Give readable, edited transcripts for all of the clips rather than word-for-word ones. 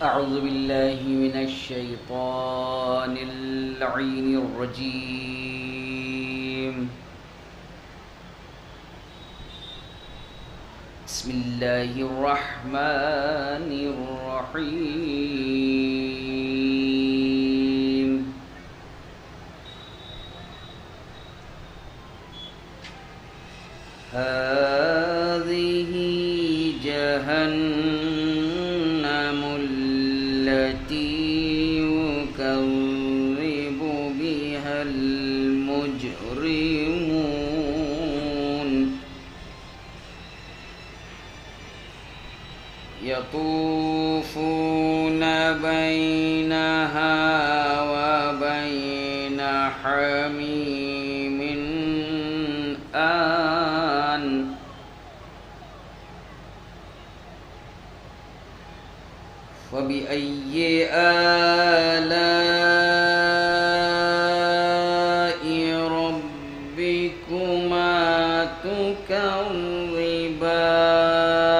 أعوذ بالله من الشيطان اللعين الرجيم. بسم الله الرحمن الرحيم. هذه جهنم التي يكذب بها المجرمون يطوفون بينها وبين حميم آن فبأي آلاء ربكما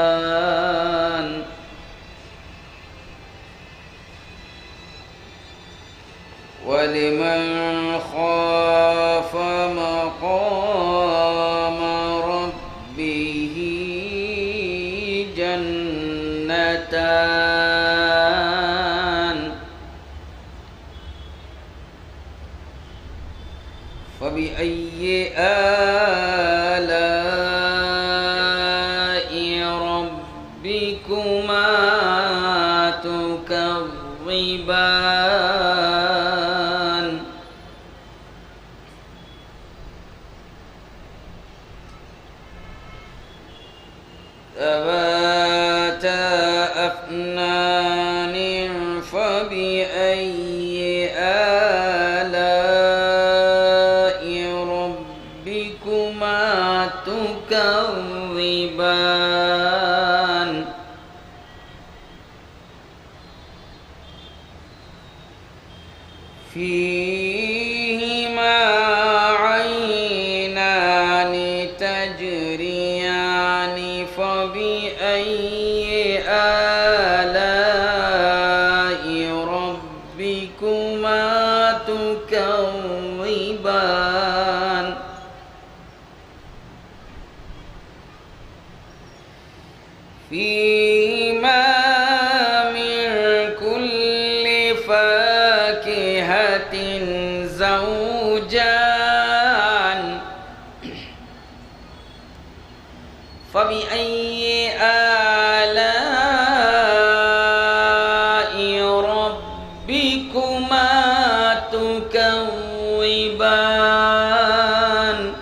تكذبان ولمن خاف مقام ربه جنتان فبأي آلاء ربكما تكذبان ذواتا أفنان فبأي آلاء ربكما تكذبان فيهما عينان تجريان فبأي آلاء ربكما تكذبان فيهما من كل فاكهة زوجان فبأي آلاء ربكما تكذبان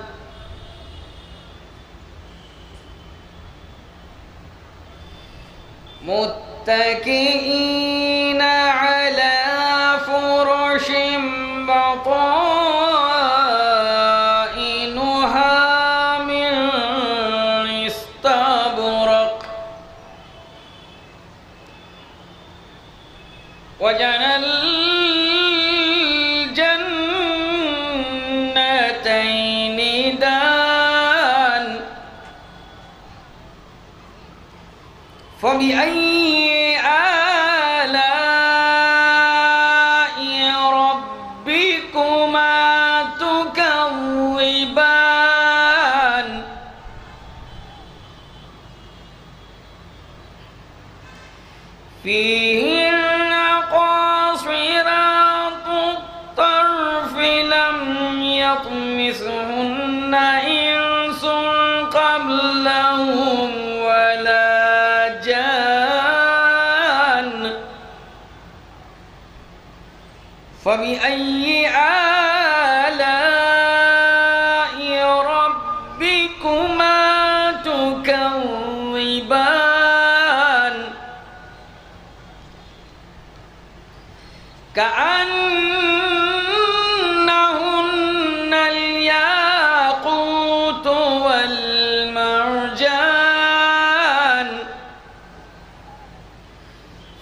متكئين على فرش بطائنها من استبرق وجنى الجنتين دان فبأي آلاء ربكما تكذبان فيهن قاصرات الطرف لم يطمثهن إنس قبلهم ولا جان فبأي آلاء ربكما تكذبان كأنهن الياقوت والمرجان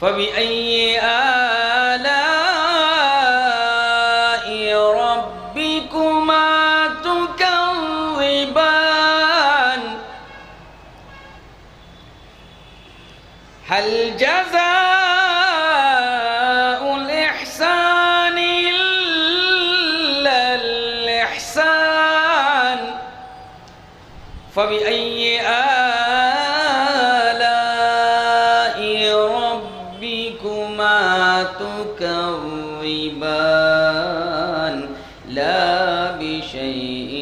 فبأي آلاء ربكما تكذبان هل جزاء فبأي آلاء ربكما تكذبان لا بشيء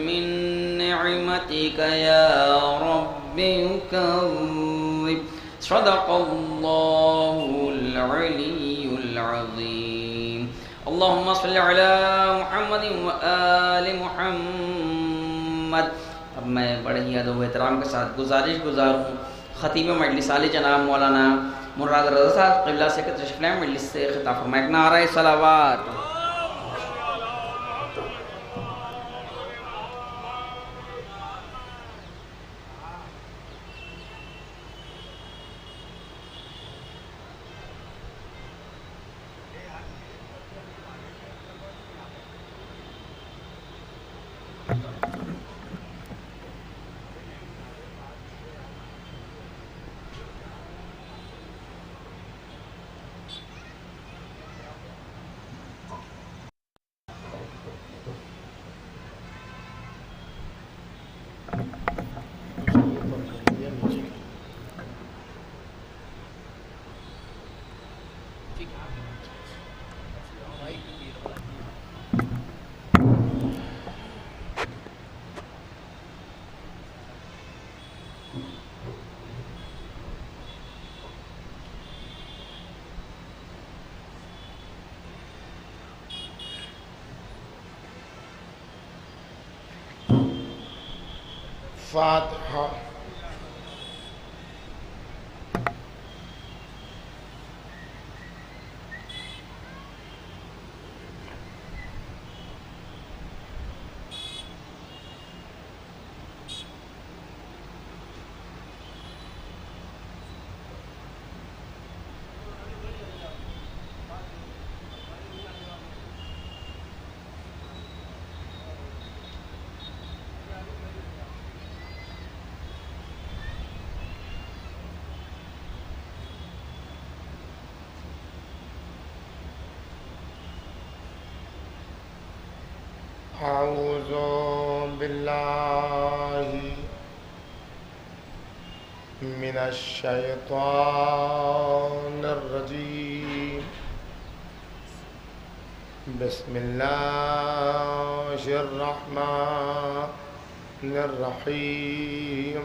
من نعمتك يا رب يكذب صدق الله العلي العظيم اللهم صل على محمد وآل محمد. اب میں بڑے ہی ادب و احترام کے ساتھ گزارش گزار ہوں خطیب مجلس عالی جناب مولانا مراد رضا صاحب قبلہ سے کہ تشریف لائیں مجلس سے خطاب فرمائیں. ایک نعرہ صلوات. فاتحہ. اعوذ باللہ من الشیطان الرجیم. بسم اللہ الرحمن الرحیم.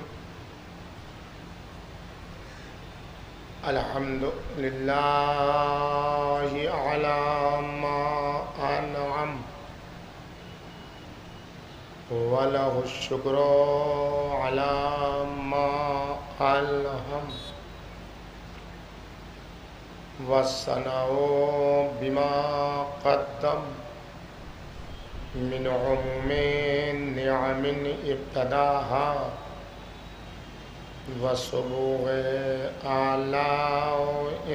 الحمد للہ علی ما انعم وَلَهُ الشُّكْرُ عَلَى مَا أَلْهَمَ وَالثَّنَاءُ بِمَا قَدَّمَ مِنْ عُمُومِ نِعَمٍ ابْتَدَاهَا وَسُبُوغِ آلَاءٍ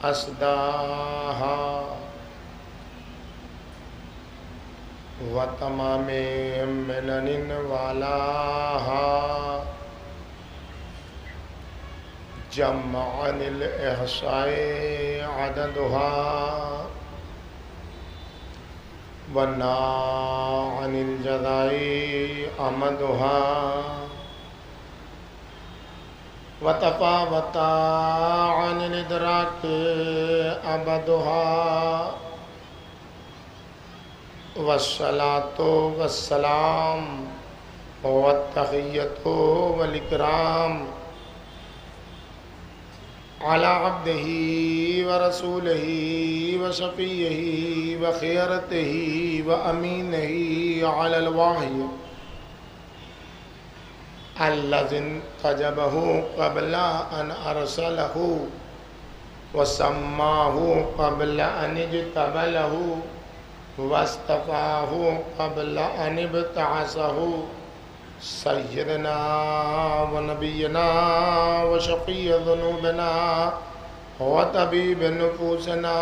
أَسْدَاهَا وَتَمَامِ مِنَنٍ وَعَلَاهَا جَمْعًا الْإِحْصَاءِ عَدَدُهَا وَنَاعًا الْجَزَاءِ أَمَدُهَا وَتَفَاوَتَ عَنِ الْإِدْرَاكِ أَبَدُهَا والصلاة والسلام والتحية والإكرام على عبده ورسوله وشفيه وخيرته وأمينه على الوحي الذي انتجبه قبل أن أرسله وسماه قبل أن اجتبله واصطفاه قبل أن ابتعثه سيدنا ونبينا وشفيع ذنوبنا وطبيب نفوسنا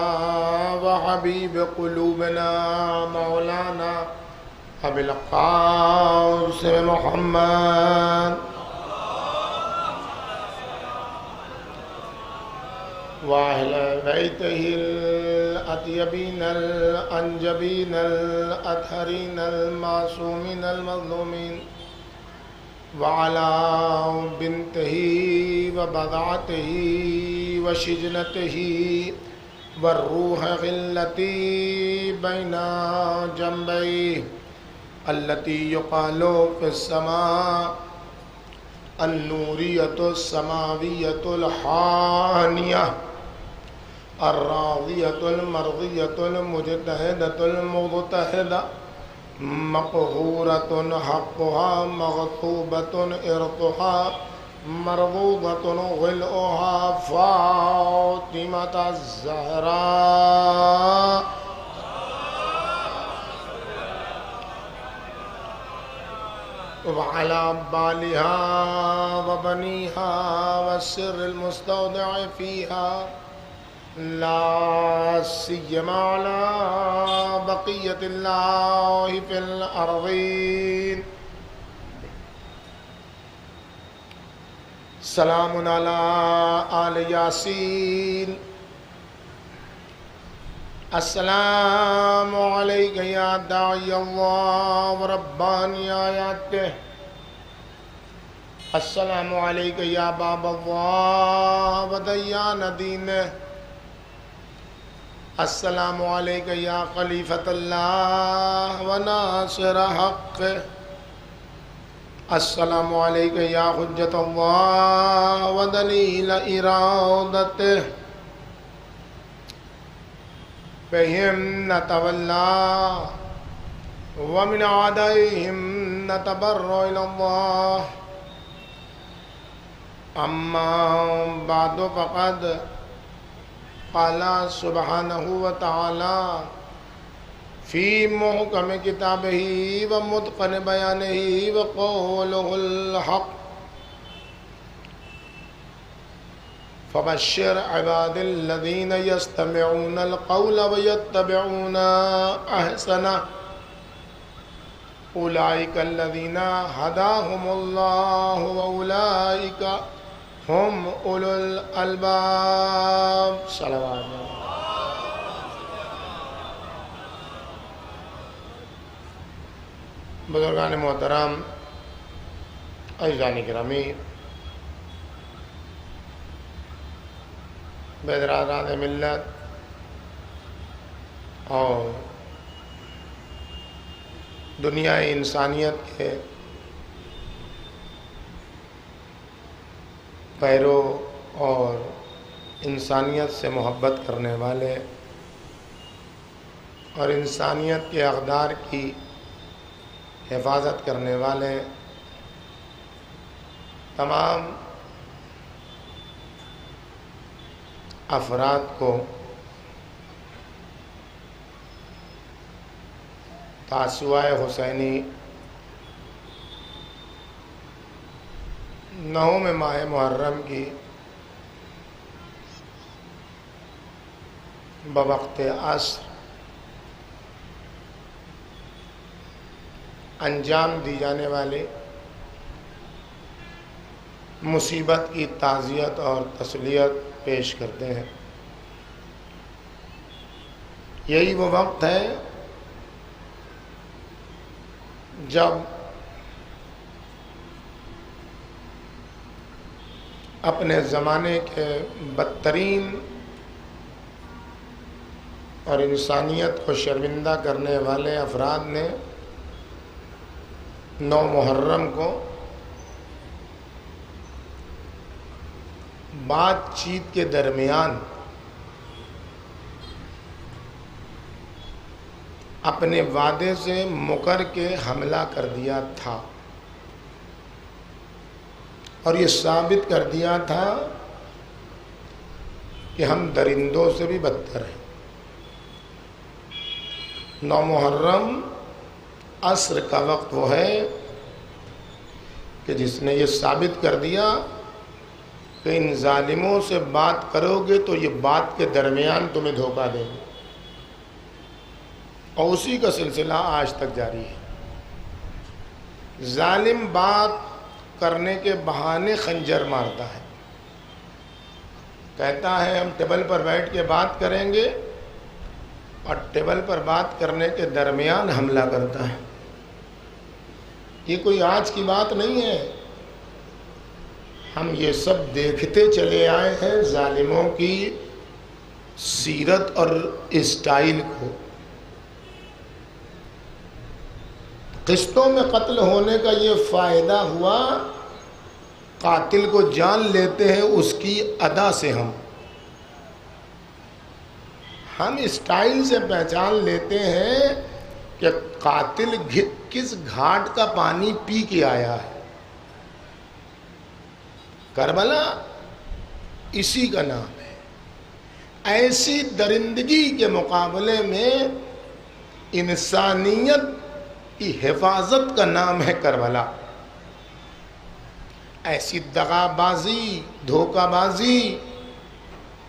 وحبيب قلوبنا مولانا أبي القاسم محمد وأهل بيته الأطيبين الأنجبين الأطهرين المعصومين المظلومين وعلى بنته وبضعته وشجنته والروح التي بين جنبيه التي يقال في السماء النورية السماوية الحانية الراضية المرضية المجتهدة المضطهدة مقهورة حقها مغصوبة إرثها مربوطة غلؤها فاطمة الزهراء وعلى بالها وبنيها والسر المستودع فيها لا سيما على بقية الله في الأرضين سلام على آل ياسين السلام عليك يا داعي الله ورباني آياته السلام عليك يا باب الله وديان دينه السلام عليك يا خليفة الله وناصر حقه السلام عليك يا حجة الله ودليل إرادته بهم نتولى ومن أعدائهم نتبرأ إلى الله أما بعد فقد قال سبحانه وتعالى في محكم كتابه ومتقن بيانه وقوله الحق فبشر عباد الذين يستمعون القول ويتبعون أحسنه أولئك الذين هداهم الله وأولئك هم أولو الألباب صلوات بزرگان محترم عزیزان گرامی برادران ملت اور دنیا انسانیت کے پیرو اور انسانیت سے محبت کرنے والے اور انسانیت کے اقدار کی حفاظت کرنے والے تمام افراد کو تاسوعہ حسینی نوم ماہ محرم کی بوقت عصر انجام دی جانے والی مصیبت کی تعزیت اور تسلیت پیش کرتے ہیں۔ یہی وہ وقت ہے جب اپنے زمانے کے بدترین اور انسانیت کو شرمندہ کرنے والے افراد نے 9 محرم کو بات چیت کے درمیان اپنے وعدے سے مکر کے حملہ کر دیا تھا اور یہ ثابت کر دیا تھا کہ ہم درندوں سے بھی بدتر ہیں۔ 9 محرم عصر کا وقت وہ ہے کہ جس نے یہ ثابت کر دیا کہ ان ظالموں سے بات کرو گے تو یہ بات کے درمیان تمہیں دھوکہ دیں گے، اور اسی کا سلسلہ آج تک جاری ہے۔ ظالم بات کرنے کے بہانے خنجر مارتا ہے، کہتا ہے ہم ٹیبل پر بیٹھ کے بات کریں گے، اور ٹیبل پر بات کرنے کے درمیان حملہ کرتا ہے۔ یہ کوئی آج کی بات نہیں ہے، ہم یہ سب دیکھتے چلے آئے ہیں ظالموں کی سیرت اور اسٹائل کو. قسطوں میں قتل ہونے کا یہ فائدہ ہوا، قاتل کو جان لیتے ہیں اس کی ادا سے. ہم اسٹائل سے پہچان لیتے ہیں کہ قاتل کس گھاٹ کا پانی پی کے آیا ہے. کربلا اسی کا نام ہے. ایسی درندگی کے مقابلے میں انسانیت کی حفاظت کا نام ہے کربلا. ایسی دغا بازی، دھوکہ بازی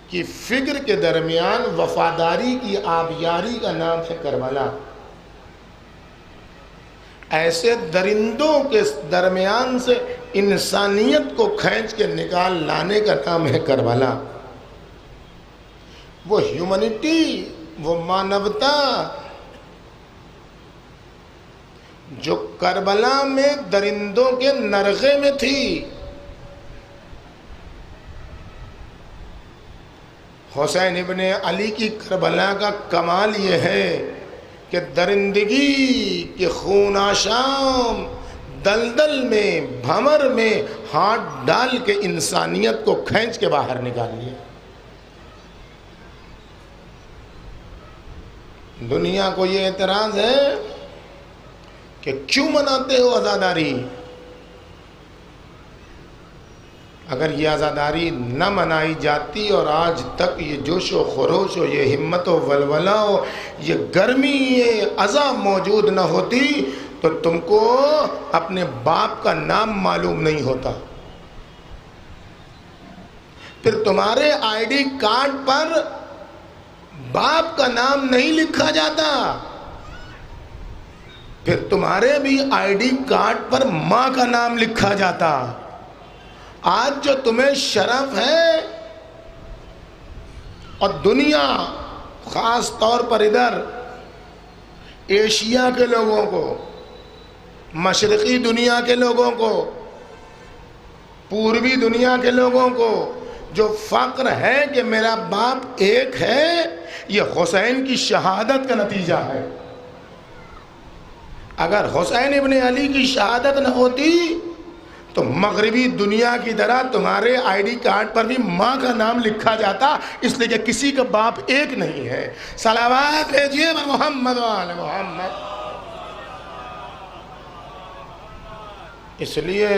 کی فکر کے درمیان وفاداری کی آبیاری کا نام ہے کربلا. ایسے درندوں کے درمیان سے انسانیت کو کھینچ کے نکال لانے کا نام ہے کربلا. وہ ہیومنٹی، وہ مانوتا جو کربلا میں درندوں کے نرغے میں تھی. حسین ابن علی کی کربلا کا کمال یہ ہے کہ درندگی کے خون آشام دلدل میں، بھمر میں ہاتھ ڈال کے انسانیت کو کھینچ کے باہر نکال لیا. دنیا کو یہ اعتراض ہے کہ کیوں مناتے ہو عزاداری؟ اگر یہ عزاداری نہ منائی جاتی اور آج تک یہ جوش و خروش ہو، یہ ہمت و ولولہ ہو، یہ گرمی، یہ عزا موجود نہ ہوتی تو تم کو اپنے باپ کا نام معلوم نہیں ہوتا. پھر تمہارے آئی ڈی کارڈ پر باپ کا نام نہیں لکھا جاتا، پھر تمہارے بھی آئی ڈی کارڈ پر ماں کا نام لکھا جاتا. آج جو تمہیں شرف ہے، اور دنیا خاص طور پر ادھر ایشیا کے لوگوں کو، مشرقی دنیا کے لوگوں کو، پوروی دنیا کے لوگوں کو جو فخر ہے کہ میرا باپ ایک ہے، یہ حسین کی شہادت کا نتیجہ ہے. اگر حسین ابن علی کی شہادت نہ ہوتی تو مغربی دنیا کی طرح تمہارے آئی ڈی کارڈ پر بھی ماں کا نام لکھا جاتا، اس لیے کہ کسی کا باپ ایک نہیں ہے. صلوات بھیجیے محمد و آل محمد. اس لیے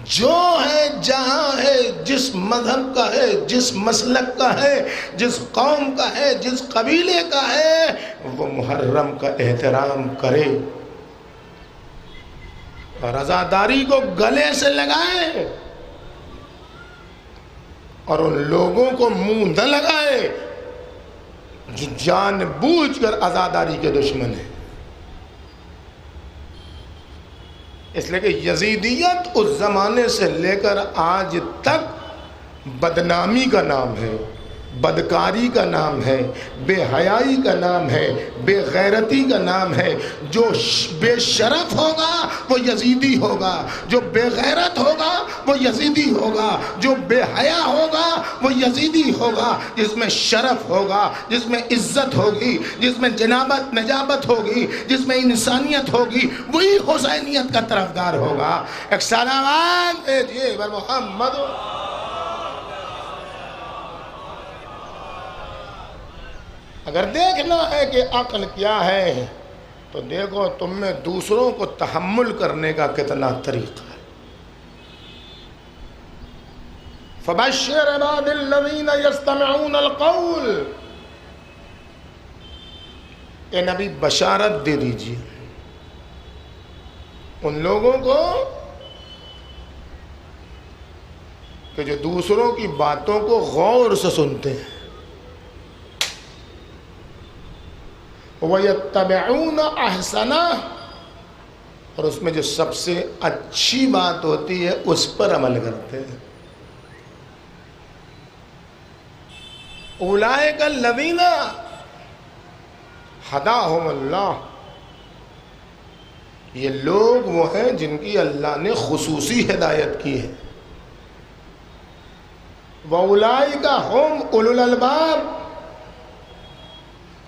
جو ہے، جہاں ہے، جس مذہب کا ہے، جس مسلک کا ہے، جس قوم کا ہے، جس قبیلے کا ہے، وہ محرم کا احترام کرے اور عزاداری کو گلے سے لگائے اور ان لوگوں کو منہ نہ لگائے جو جان بوجھ کر عزاداری کے دشمن ہیں. اس لیے کہ یزیدیت اس زمانے سے لے کر آج تک بدنامی کا نام ہے، بدکاری کا نام ہے، بے حیائی کا نام ہے، بے غیرتی کا نام ہے. جو بے شرف ہوگا وہ یزیدی ہوگا، جو بے غیرت ہوگا وہ یزیدی ہوگا، جو بے حیا ہوگا وہ یزیدی ہوگا. جس میں شرف ہوگا، جس میں عزت ہوگی، جس میں جنابت نجابت ہوگی، جس میں انسانیت ہوگی، وہی حسینیت کا طرفدار ہوگا. ایک سلام بھیجیے بر محمد. اگر دیکھنا ہے کہ عقل کیا ہے تو دیکھو تم میں دوسروں کو تحمل کرنے کا کتنا طریقہ ہے. فَبَشِّرْ عِبَادِ الَّذِينَ يَسْتَمِعُونَ الْقَوْلِ. اے نبی بشارت دے دیجئے ان لوگوں کو کہ جو دوسروں کی باتوں کو غور سے سنتے ہیں. وَيَتَّبِعُونَ أَحْسَنَهُ. اور اس میں جو سب سے اچھی بات ہوتی ہے اس پر عمل کرتے ہیں. أُولَئِكَ الَّذِينَ هَدَاهُمُ اللَّهُ. یہ لوگ وہ ہیں جن کی اللہ نے خصوصی ہدایت کی ہے. وَأُولَئِكَ هُمْ أُولُو الْأَلْبَابِ،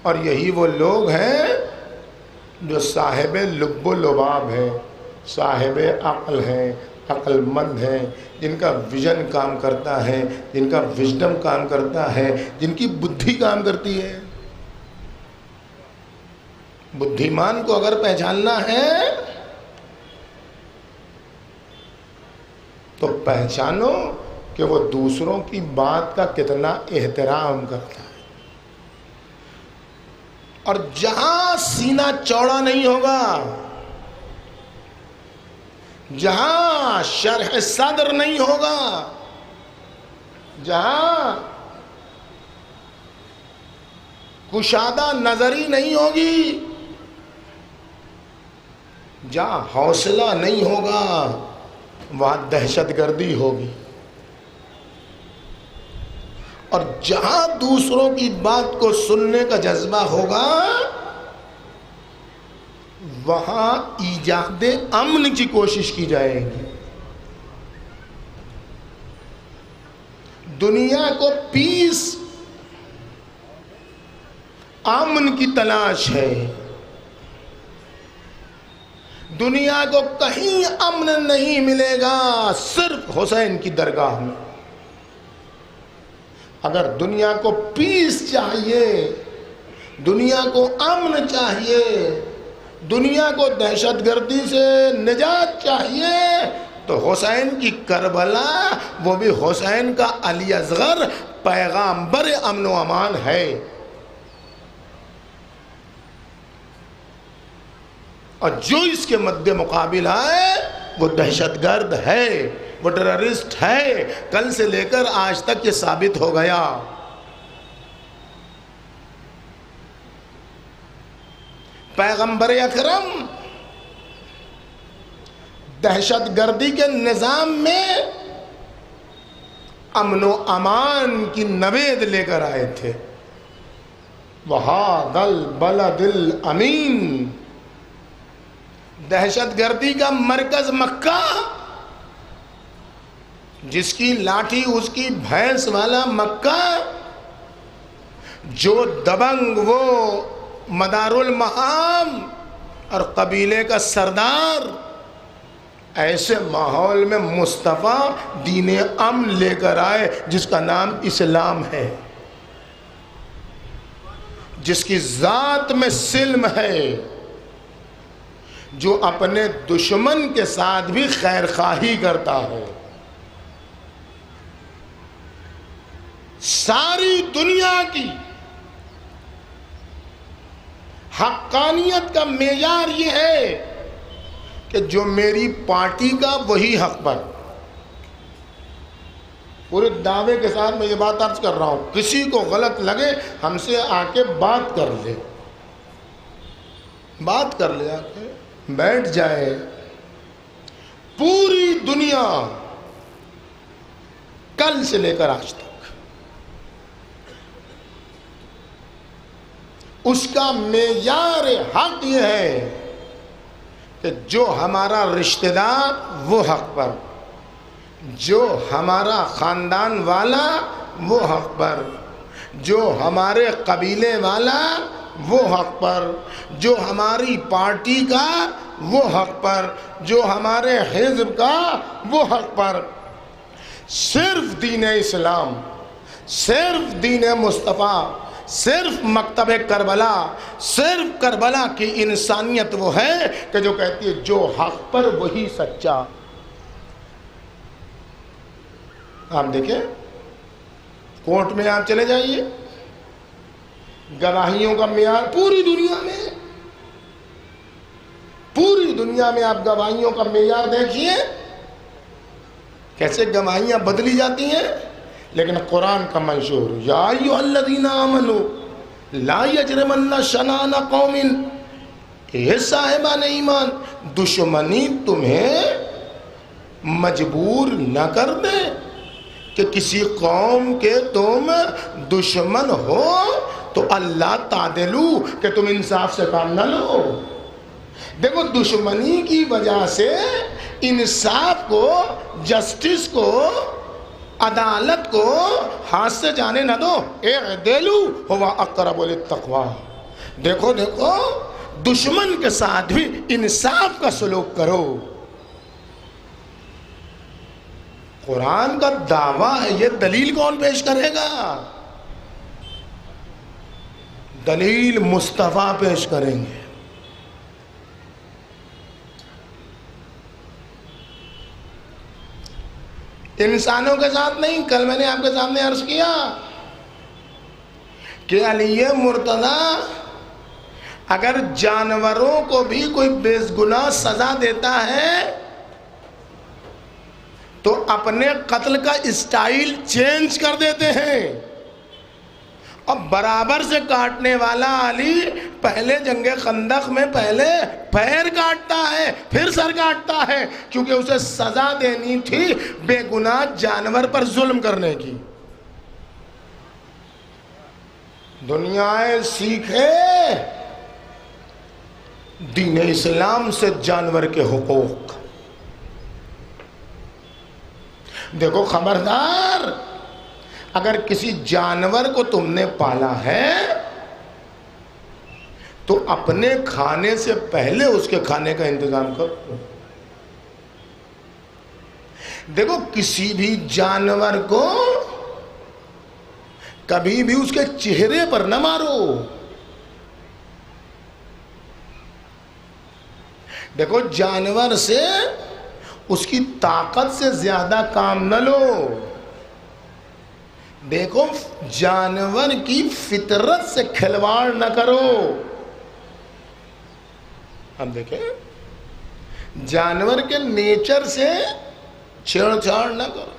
اور یہی وہ لوگ ہیں جو صاحب لب و لباب ہیں، صاحب عقل ہیں، عقل مند ہیں، جن کا ویژن کام کرتا ہے، جن کا وژڈم کام کرتا ہے، جن کی بدھی کام کرتی ہے۔ بدھیمان کو اگر پہچاننا ہے تو پہچانو کہ وہ دوسروں کی بات کا کتنا احترام کرتا ہے، اور جہاں سینہ چوڑا نہیں ہوگا، جہاں شرح صدر نہیں ہوگا، جہاں کشادہ نظری نہیں ہوگی، جہاں حوصلہ نہیں ہوگا، وہاں دہشت گردی ہوگی، اور جہاں دوسروں کی بات کو سننے کا جذبہ ہوگا، وہاں ایجاد امن کی کوشش کی جائے گی۔ دنیا کو پیس، امن کی تلاش ہے، دنیا کو کہیں امن نہیں ملے گا، صرف حسین کی درگاہ میں۔ اگر دنیا کو پیس چاہیے، دنیا کو امن چاہیے، دنیا کو دہشت گردی سے نجات چاہیے، تو حسین کی کربلا، وہ بھی حسین کا علی اصغر، پیغامبر امن و امان ہے۔ اور جو اس کے مد مقابل آئے وہ دہشت گرد ہے، وہ ٹیررسٹ ہے۔ کل سے لے کر آج تک یہ ثابت ہو گیا۔ پیغمبر اکرم دہشت گردی کے نظام میں امن و امان کی نوید لے کر آئے تھے۔ وَهَذَا الْبَلَدِ الْأَمِينَ، دہشت گردی کا مرکز مکہ، جس کی لاٹھی اس کی بھینس والا مکہ، جو دبنگ وہ مدار المہام اور قبیلے کا سردار، ایسے ماحول میں مصطفیٰ دین امن لے کر آئے جس کا نام اسلام ہے، جس کی ذات میں سلم ہے، جو اپنے دشمن کے ساتھ بھی خیر خواہی کرتا ہے۔ ساری دنیا کی حقانیت کا معیار یہ ہے کہ جو میری پارٹی کا وہی حق پر۔ پورے دعوے کے ساتھ میں یہ بات عرض کر رہا ہوں، کسی کو غلط لگے ہم سے آ کے بات کر لے، بات کر لے، آ کے بیٹھ جائے۔ پوری دنیا کل سے لے کر آج تک اس کا معیار حق یہ ہے کہ جو ہمارا رشتہ دار وہ حق پر، جو ہمارا خاندان والا وہ حق پر، جو ہمارے قبیلے والا وہ حق پر، جو ہماری پارٹی کا وہ حق پر، جو ہمارے حزب کا وہ حق پر۔ صرف دین اسلام، صرف دین مصطفیٰ، صرف مکتب کربلا، صرف کربلا کی انسانیت وہ ہے کہ جو کہتی ہے جو حق پر وہی سچا۔ آپ دیکھیں کورٹ میں آپ چلے جائیے، گواہیوں کا معیار پوری دنیا میں آپ گواہیوں کا معیار دیکھیے، کیسے گواہیاں بدلی جاتی ہیں۔ لیکن قرآن کا منشور، یا ایھا الذین آمنوا لا یجرمن شنآن قوم، اے صاحبان ایمان، دشمنی تمہیں مجبور نہ کر دے کہ کسی قوم کے تم دشمن ہو تو اللہ تعدلو، کہ تم انصاف سے کام نہ لو۔ دیکھو دشمنی کی وجہ سے انصاف کو، جسٹس کو عدالت کو ہاتھ سے جانے نہ دو. اعدلوا هو اقرب للتقوی. دیکھو دیکھو دشمن کے ساتھ بھی انصاف کا سلوک کرو. قرآن کا دعویٰ ہے، یہ دلیل کون پیش کرے گا؟ دلیل مصطفیٰ پیش کریں گے. انسانوں کے ساتھ نہیں. کل میں نے آپ کے سامنے عرض کیا کہ علی مرتضیٰ اگر جانوروں کو بھی کوئی بے گناہ سزا دیتا ہے تو اپنے قتل کا اسٹائل چینج کر دیتے ہیں. اب برابر سے کاٹنے والا علی پہلے جنگ خندق میں پہلے پیر کاٹتا ہے پھر سر کاٹتا ہے، کیونکہ اسے سزا دینی تھی بے گناہ جانور پر ظلم کرنے کی. دنیا سیکھے دین اسلام سے جانور کے حقوق. دیکھو خبردار، اگر کسی جانور کو تم نے پالا ہے تو اپنے کھانے سے پہلے اس کے کھانے کا انتظام کرو. دیکھو کسی بھی جانور کو کبھی بھی اس کے چہرے پر نہ مارو. دیکھو جانور سے اس کی طاقت سے زیادہ کام نہ لو. دیکھو جانور کی فطرت سے کھلواڑ نہ کرو. اب دیکھیں جانور کے نیچر سے چھیڑ چھاڑ نہ کرو.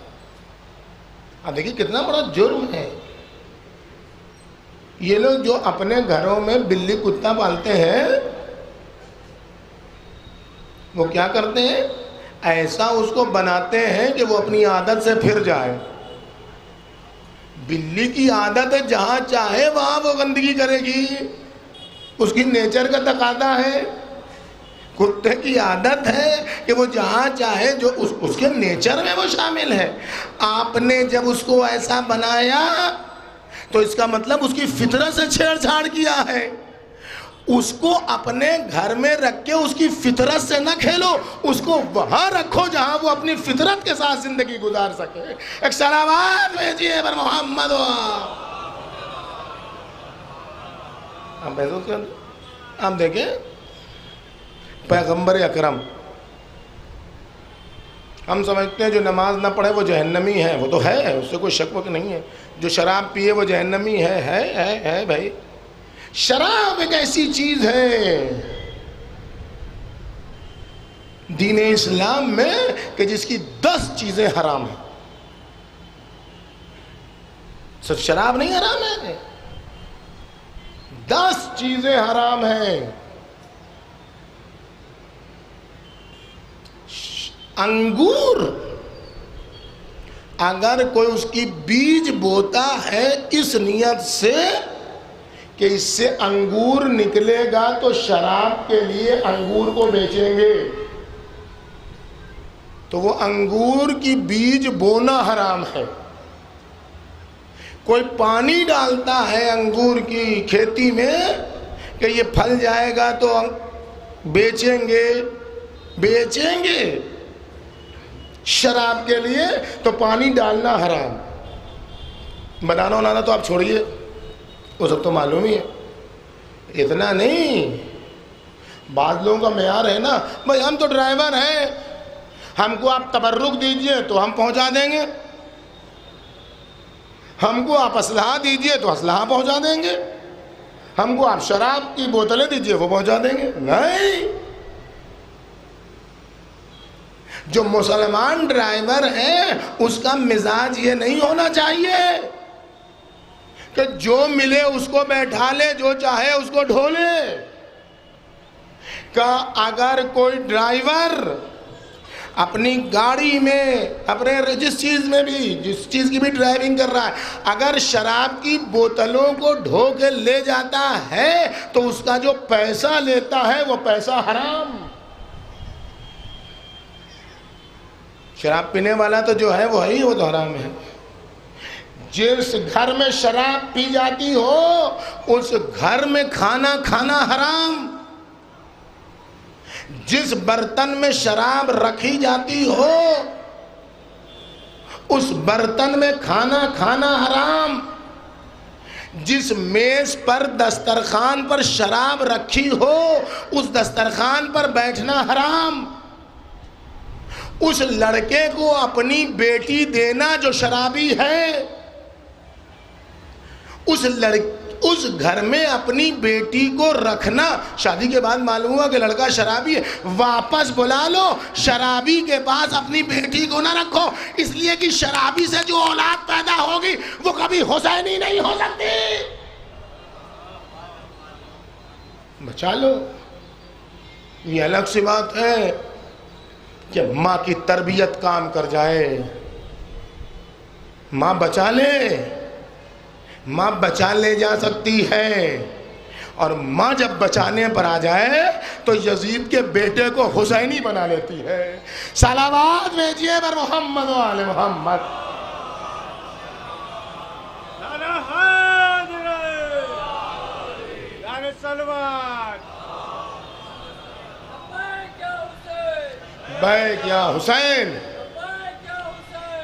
اب دیکھیں کتنا بڑا جرم ہے. یہ لوگ جو اپنے گھروں میں بلی کتا پالتے ہیں وہ کیا کرتے ہیں؟ ایسا اس کو بناتے ہیں کہ وہ اپنی عادت سے پھر جائے. بلی کی عادت ہے جہاں چاہے وہاں وہ گندگی کرے گی، اس کی نیچر کا تقاضا ہے. کتے کی عادت ہے کہ وہ جہاں چاہے، جو اس کے نیچر میں وہ شامل ہے. آپ نے جب اس کو ایسا بنایا تو اس کا مطلب اس کی فطرت سے چھیڑ چھاڑ کیا ہے. اس کو اپنے گھر میں رکھ کے اس کی فطرت سے نہ کھیلو، اس کو وہاں رکھو جہاں وہ اپنی فطرت کے ساتھ زندگی گزار سکے. ایک صلوات بھیجیے پر محمد. ہم دیکھیں پیغمبر اکرم، ہم سمجھتے ہیں جو نماز نہ پڑھے وہ جہنمی ہے. وہ تو ہے، اس سے کوئی شک وک نہیں ہے. جو شراب پیے وہ جہنمی ہے بھائی. شراب ایک ایسی چیز ہے دین اسلام میں کہ جس کی 10 چیزیں حرام ہیں. صرف شراب نہیں حرام ہے، 10 چیزیں حرام ہیں. انگور اگر کوئی اس کی بیج بوتا ہے اس نیت سے کہ اس سے انگور نکلے گا تو شراب کے لیے انگور کو بیچیں گے، تو وہ انگور کی بیج بونا حرام ہے. کوئی پانی ڈالتا ہے انگور کی کھیتی میں کہ یہ پھل جائے گا تو بیچیں گے شراب کے لیے، تو پانی ڈالنا حرام. بنانا بنانا تو آپ چھوڑیے، وہ سب تو معلوم ہی ہے. اتنا نہیں، بعض لوگوں کا معیار ہے نا، بھائی ہم تو ڈرائیور ہیں، ہم کو آپ تبرک دیجئے تو ہم پہنچا دیں گے، ہم کو آپ اسلحہ دیجئے تو اسلحہ پہنچا دیں گے، ہم کو آپ شراب کی بوتلیں دیجئے وہ پہنچا دیں گے. نہیں، جو مسلمان ڈرائیور ہے اس کا مزاج یہ نہیں ہونا چاہیے کہ جو ملے اس کو بیٹھا لے، جو چاہے اس کو ڈھو لے. کہ اگر کوئی ڈرائیور اپنی گاڑی میں اپنے جس چیز کی بھی ڈرائیونگ کر رہا ہے، اگر شراب کی بوتلوں کو ڈھو کے لے جاتا ہے تو اس کا جو پیسہ لیتا ہے وہ پیسہ حرام. شراب پینے والا تو جو ہے وہ تو حرام ہے. جس گھر میں شراب پی جاتی ہو اس گھر میں کھانا کھانا حرام، جس برتن میں شراب رکھی جاتی ہو اس برتن میں کھانا کھانا حرام، جس میز پر دسترخوان پر شراب رکھی ہو اس دسترخوان پر بیٹھنا حرام، اس لڑکے کو اپنی بیٹی دینا جو شرابی ہے، اس گھر میں اپنی بیٹی کو رکھنا، شادی کے بعد معلوم ہوا کہ لڑکا شرابی ہے، واپس بلا لو، شرابی کے پاس اپنی بیٹی کو نہ رکھو، اس لیے کہ شرابی سے جو اولاد پیدا ہوگی وہ کبھی حسینی نہیں ہو سکتی، بچا لو۔ یہ الگ سی بات ہے کہ ماں کی تربیت کام کر جائے، ماں بچا لے، ماں بچا لے جا سکتی ہے، اور ماں جب بچانے پر آ جائے تو یزید کے بیٹے کو حسینی بنا لیتی ہے۔ صلوات بھیجیے بر محمد و آل محمد۔ لبیک یا حسین،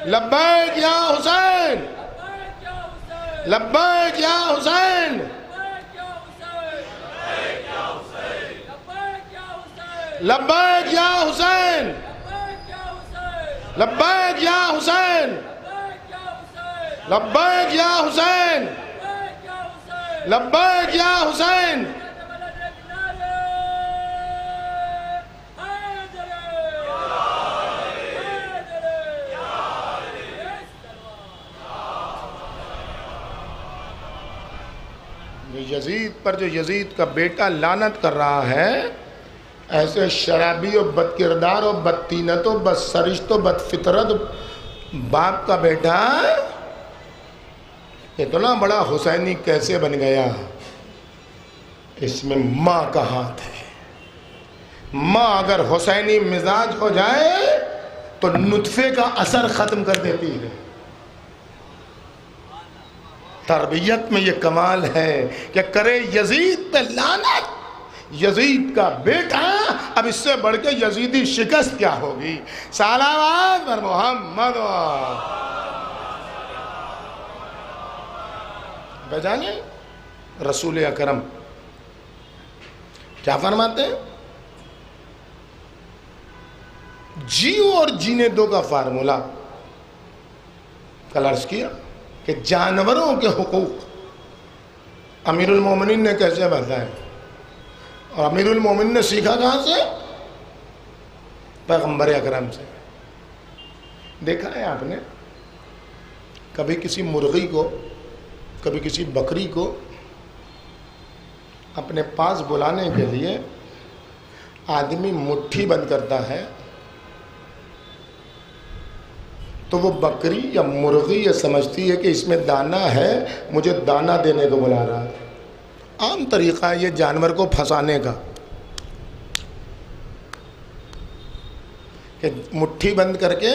لبیک یا حسین، لبیک یا حسین، لبیک یا حسین، لبیک یا حسین، لبیک یا حسین، لبیک یا حسین۔ یزید پر جو یزید کا بیٹا لعنت کر رہا ہے، ایسے شرابی و بد کردار و بدطینت و بد سرشت و بد فطرت باپ کا بیٹا اتنا بڑا حسینی کیسے بن گیا؟ اس میں ماں کا ہاتھ ہے۔ ماں اگر حسینی مزاج ہو جائے تو نطفے کا اثر ختم کر دیتی ہے۔ تربیت میں یہ کمال ہے کہ کرے یزید پہ لعنت، یزید کا بیٹا، اب اس سے بڑھ کے یزیدی شکست کیا ہوگی؟ صلوات بر محمد۔ بجانے رسول اکرم کیا فرماتے ہیں؟ جیو اور جینے دو کا فارمولا کل عرض کیا کہ جانوروں کے حقوق امیر المومنین نے کیسے بتائے، اور امیر المومنین نے سیکھا کہاں سے؟ پیغمبر اکرم سے۔ دیکھا ہے آپ نے کبھی کسی مرغی کو، کبھی کسی بکری کو اپنے پاس بلانے کے لیے آدمی مٹھی بند کرتا ہے تو وہ بکری یا مرغی یہ سمجھتی ہے کہ اس میں دانہ ہے، مجھے دانہ دینے کو بلا رہا ہے۔ عام طریقہ ہے یہ جانور کو پھنسانے کا کہ مٹھی بند کر کے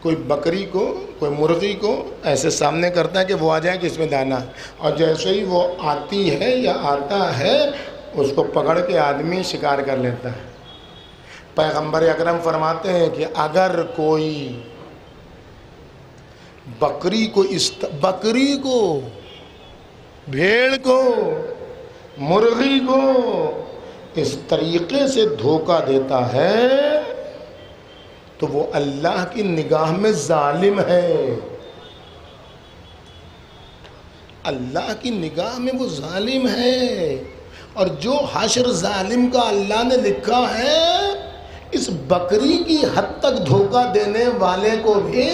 کوئی بکری کو، کوئی مرغی کو ایسے سامنے کرتا ہے کہ وہ آ جائے کہ اس میں دانہ ہے، اور جیسے ہی وہ آتی ہے یا آتا ہے اس کو پکڑ کے آدمی شکار کر لیتا ہے۔ پیغمبر اکرم فرماتے ہیں کہ اگر کوئی بکری کو، بھیڑ کو، مرغی کو اس طریقے سے دھوکہ دیتا ہے تو وہ اللہ کی نگاہ میں ظالم ہے۔ اللہ کی نگاہ میں وہ ظالم ہے، اور جو حشر ظالم کا اللہ نے لکھا ہے، اس بکری کی حد تک دھوکہ دینے والے کو بھی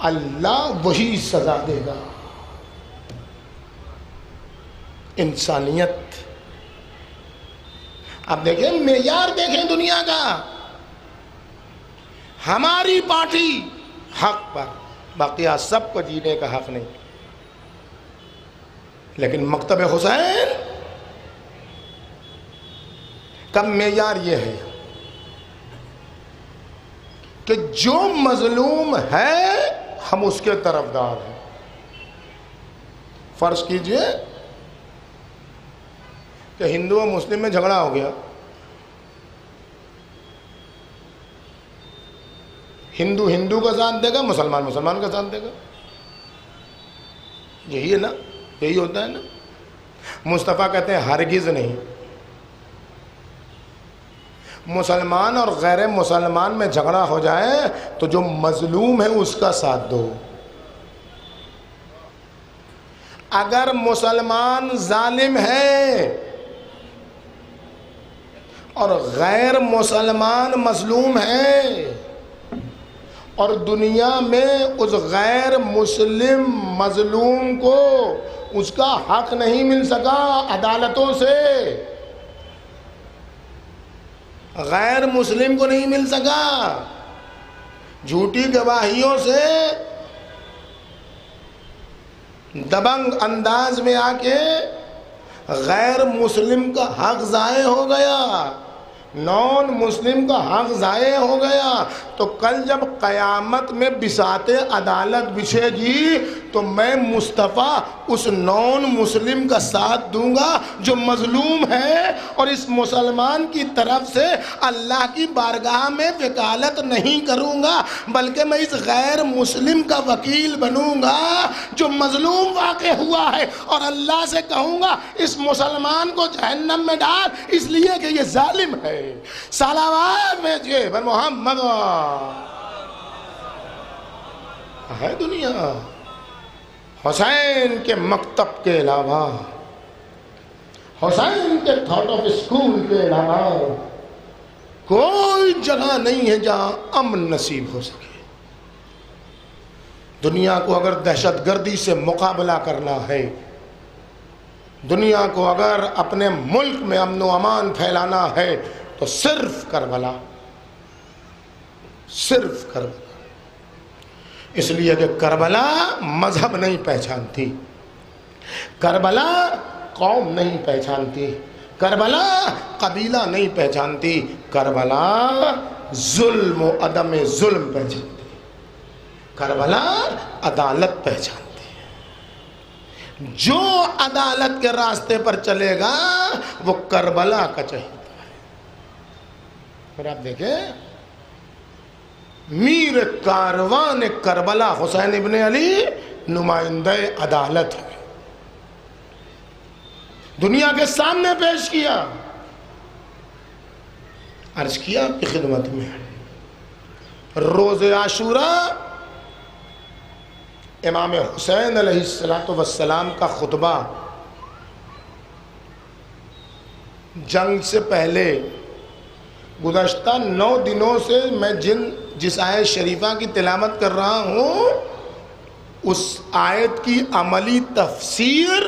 اللہ وہی سزا دے گا۔ انسانیت، اب دیکھیں معیار دیکھیں دنیا کا، ہماری پارٹی حق پر، باقی سب کو جینے کا حق نہیں، لیکن مکتب حسین کا معیار یہ ہے کہ جو مظلوم ہے ہم اس کے طرفدار ہیں. فرض کیجئے کہ ہندو اور مسلم میں جھگڑا ہو گیا. ہندو ہندو کا ساتھ دے گا، مسلمان مسلمان کا ساتھ دے گا. یہی ہے نا، یہی ہوتا ہے نا. مصطفیٰ کہتے ہیں ہرگز نہیں. مسلمان اور غیر مسلمان میں جھگڑا ہو جائے تو جو مظلوم ہے اس کا ساتھ دو. اگر مسلمان ظالم ہے اور غیر مسلمان مظلوم ہے اور دنیا میں اس غیر مسلم مظلوم کو اس کا حق نہیں مل سکا عدالتوں سے، غیر مسلم کو نہیں مل سکا، جھوٹی گواہیوں سے دبنگ انداز میں آ کے غیر مسلم کا حق ضائع ہو گیا، نان مسلم کا حق ضائع ہو گیا، تو کل جب قیامت میں بساط عدالت بچھے گی تو میں مصطفیٰ اس نان مسلم کا ساتھ دوں گا جو مظلوم ہے، اور اس مسلمان کی طرف سے اللہ کی بارگاہ میں وکالت نہیں کروں گا، بلکہ میں اس غیر مسلم کا وکیل بنوں گا جو مظلوم واقع ہوا ہے، اور اللہ سے کہوں گا اس مسلمان کو جہنم میں ڈال اس لیے کہ یہ ظالم ہے. صلوات بھیجیے بر محمد. ہے دنیا حسین کے مکتب کے علاوہ، حسین کے تھاٹ آف اسکول کے علاوہ کوئی جگہ نہیں ہے جہاں امن نصیب ہو سکے. دنیا کو اگر دہشت گردی سے مقابلہ کرنا ہے، دنیا کو اگر اپنے ملک میں امن و امان پھیلانا ہے تو صرف کربلا، صرف کربلا. اس لیے کہ کربلا مذہب نہیں پہچانتی، کربلا قوم نہیں پہچانتی، کربلا قبیلہ نہیں پہچانتی، کربلا ظلم و عدم ظلم پہچانتی، کربلا عدالت پہچانتی ہے. جو عدالت کے راستے پر چلے گا وہ کربلا کا چہیتا ہے. اور آپ دیکھیں میر کاروان کربلا حسین ابن علی نمائندہ عدالت ہے، دنیا کے سامنے پیش کیا. عرض کیا آپ کی خدمت میں روز عاشوراء امام حسین علیہ السلام کا خطبہ جنگ سے پہلے گزشتہ 9 دنوں سے میں جس آیت شریفہ کی تلاوت کر رہا ہوں اس آیت کی عملی تفسیر،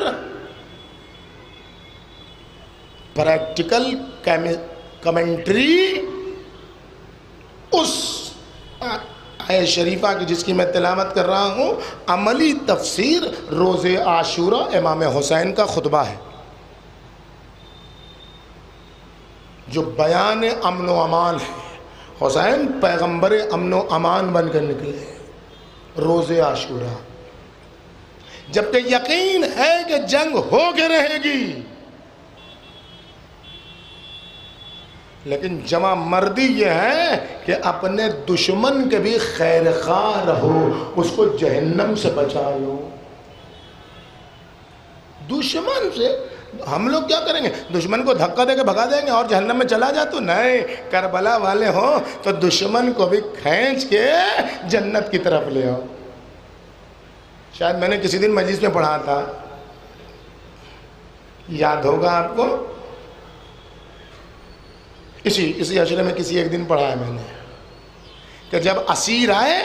پریکٹیکل کمنٹری اس آیت شریفہ کی جس کی میں تلاوت کر رہا ہوں، عملی تفسیر روز عاشوراء امام حسین کا خطبہ ہے جو بیان امن و امان ہے. حسین پیغمبر امن و امان بن کر نکلے روز عاشوراء، جبکہ یقین ہے کہ جنگ ہو کے رہے گی، لیکن جمع مردی یہ ہے کہ اپنے دشمن کے بھی خیر خواہ رہو، اس کو جہنم سے بچا لو. دشمن سے ہم لوگ کیا کریں گے؟ دشمن کو دھکا دے کے بھگا دیں گے اور جہنم میں چلا جا. تو نہیں، کربلا والے ہوں تو دشمن کو بھی کھینچ کے جنت کی طرف لے آؤ. شاید میں نے کسی دن مجلس میں پڑھا تھا، یاد ہوگا آپ کو، اسی عشرے میں کسی ایک دن پڑھا ہے میں نے کہ جب اسیر آئے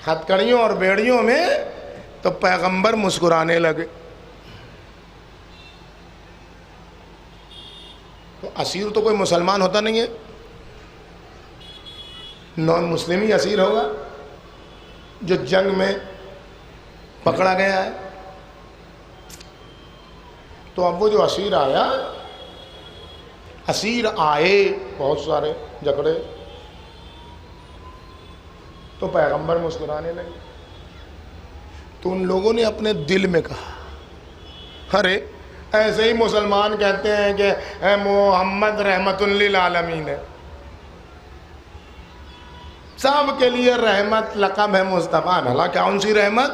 ہتھکڑیوں اور بیڑیوں میں تو پیغمبر مسکرانے لگے. تو اسیر تو کوئی مسلمان ہوتا نہیں ہے، نان مسلم ہی اسیر ہوگا جو جنگ میں پکڑا گیا ہے. تو اب وہ جو اسیر آئے بہت سارے جکڑے، تو پیغمبر مسکرانے لگے. تو ان لوگوں نے اپنے دل میں کہا ارے ایسے ہی مسلمان کہتے ہیں کہ اے محمد رحمت للعالمین ہے، سب کے لیے رحمت لقب ہے مصطفیٰ. بھلا کون سی رحمت؟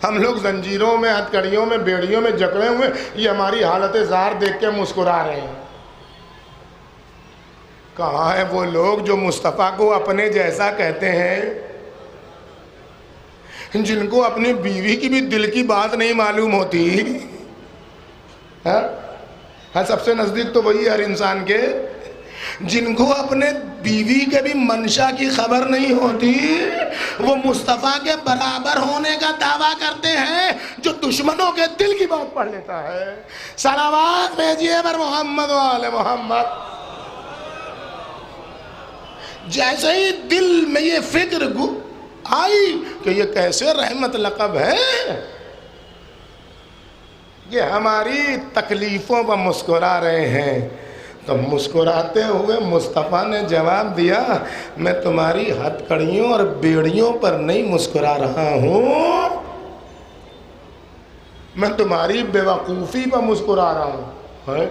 ہم لوگ زنجیروں میں، ہتھکڑیوں میں، بیڑیوں میں جکڑے ہوئے، یہ ہماری حالت زار دیکھ کے مسکرا رہے ہیں. کہاں ہے وہ لوگ جو مصطفیٰ کو اپنے جیسا کہتے ہیں، جن کو اپنی بیوی کی بھی دل کی بات نہیں معلوم ہوتی؟ ہاں سب سے نزدیک تو وہی ہے ہر انسان کے، جن کو اپنے بیوی کے بھی منشا کی خبر نہیں ہوتی، وہ مصطفیٰ کے برابر ہونے کا دعویٰ کرتے ہیں جو دشمنوں کے دل کی بات پڑھ لیتا ہے. صلوات بھیجیے بر محمد و آل محمد. جیسے ہی دل میں یہ فکر آئی کہ یہ کیسے رحمت لقب ہے، یہ ہماری تکلیفوں پر مسکرا رہے ہیں، تو مسکراتے ہوئے مصطفیٰ نے جواب دیا میں تمہاری ہتھکڑیوں اور بیڑیوں پر نہیں مسکرا رہا ہوں، میں تمہاری بے وقوفی پر مسکرا رہا ہوں.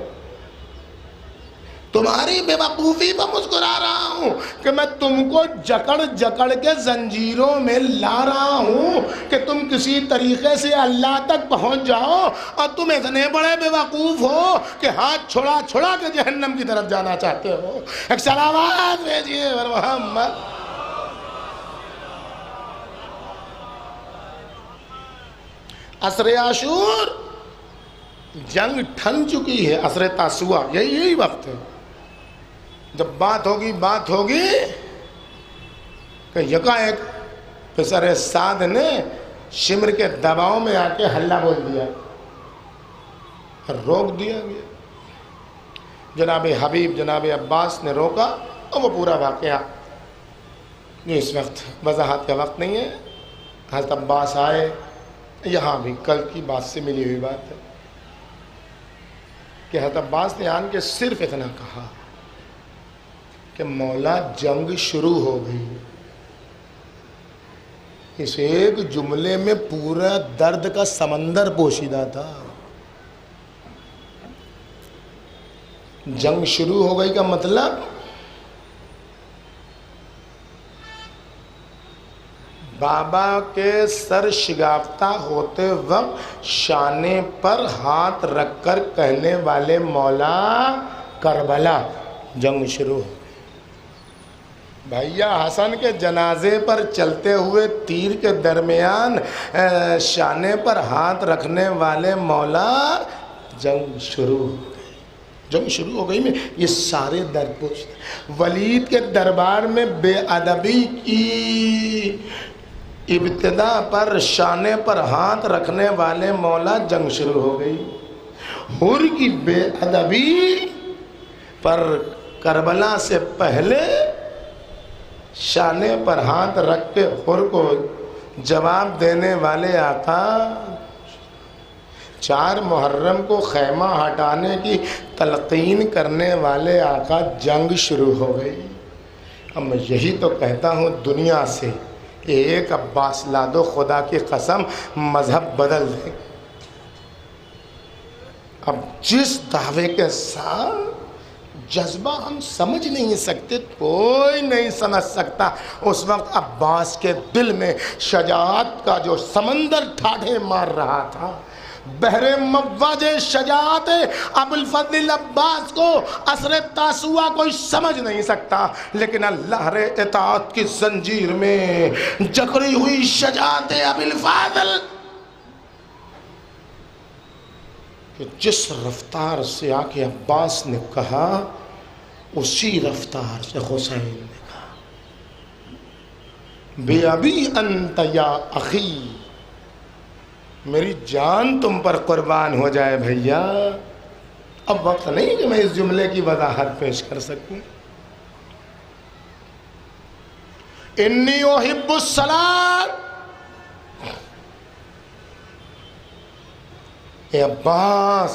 تمہاری بے وقوفی پر مسکرا رہا ہوں کہ میں تم کو جکڑ جکڑ کے زنجیروں میں لا رہا ہوں کہ تم کسی طریقے سے اللہ تک پہنچ جاؤ، اور تم اتنے بڑے بے وقوف ہو کہ ہاتھ چھڑا چھڑا کے جہنم کی طرف جانا چاہتے ہو. ایک صلوات بھیجیے محمد. عصر عاشور جنگ ٹھن چکی ہے، عصر تاسوعا یہی وقت ہے جب بات ہوگی کہ یکایک پسر سعد نے شمر کے دباؤ میں آ کے حلہ بول دیا، روک دیا گیا. جناب حبیب جناب عباس نے روکا، اور وہ پورا واقعہ یہ اس وقت وضاحت کا وقت نہیں ہے. حضرت عباس آئے، یہاں بھی کل کی بات سے ملی ہوئی بات ہے کہ حضرت عباس نے آن کے صرف اتنا کہا کہ مولا جنگ شروع ہو گئی. اس ایک جملے میں پورا درد کا سمندر پوشیدہ تھا. جنگ شروع ہو گئی کا مطلب بابا کے سر شگافتہ ہوتے وقت شانے پر ہاتھ رکھ کر کہنے والے مولا کربلا، جنگ شروع ہو. بھیا حسن کے جنازے پر چلتے ہوئے تیر کے درمیان شانے پر ہاتھ رکھنے والے مولا، جنگ شروع ہو گئی. جنگ شروع ہو گئی میں یہ سارے درد پوچھتے. ولید کے دربار میں بے ادبی کی ابتدا پر شانے پر ہاتھ رکھنے والے مولا، جنگ شروع ہو گئی. حر کی بے ادبی پر کربلا سے پہلے شانے پر ہاتھ رکھ کے حر کو جواب دینے والے آقا. 4 محرم کو خیمہ ہٹانے کی تلقین کرنے والے آقا، جنگ شروع ہو گئی. اب میں یہی تو کہتا ہوں دنیا سے ایک عباس لا دو، خدا کی قسم مذہب بدل دیں. اب جس دعوے کے ساتھ جذبہ ہم سمجھ نہیں سکتے، کوئی نہیں سمجھ سکتا، اس وقت عباس کے دل میں شجاعت کا جو سمندر ٹھاٹھے مار رہا تھا. بحر مواج شجاعت ابو الفضل العباس کو عصر تاسوعا کوئی سمجھ نہیں سکتا، لیکن اللہ رے اطاعت کی زنجیر میں جکڑی ہوئی شجاعت ابو الفضل کہ جس رفتار سے آکے عباس نے کہا، اسی رفتار سے حسین نے کہا بے ابی انت یا اخی، میری جان تم پر قربان ہو جائے بھیا. اب وقت نہیں کہ میں اس جملے کی وضاحت پیش کر سکوں. انی احب الصلاۃ، اے عباس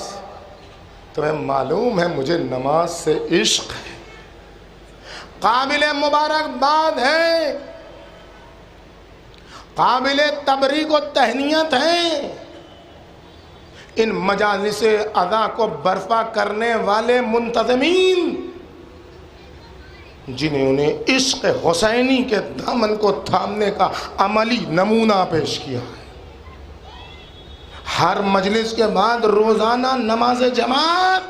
تمہیں معلوم ہے مجھے نماز سے عشق ہے. قابل مبارکباد ہے قابل تبریک و تہنیت ہیں ان مجالس ادا کو برپا کرنے والے منتظمین جنہوں نے عشق حسینی کے دامن کو تھامنے کا عملی نمونہ پیش کیا ہے۔ ہر مجلس کے بعد روزانہ نماز جماعت،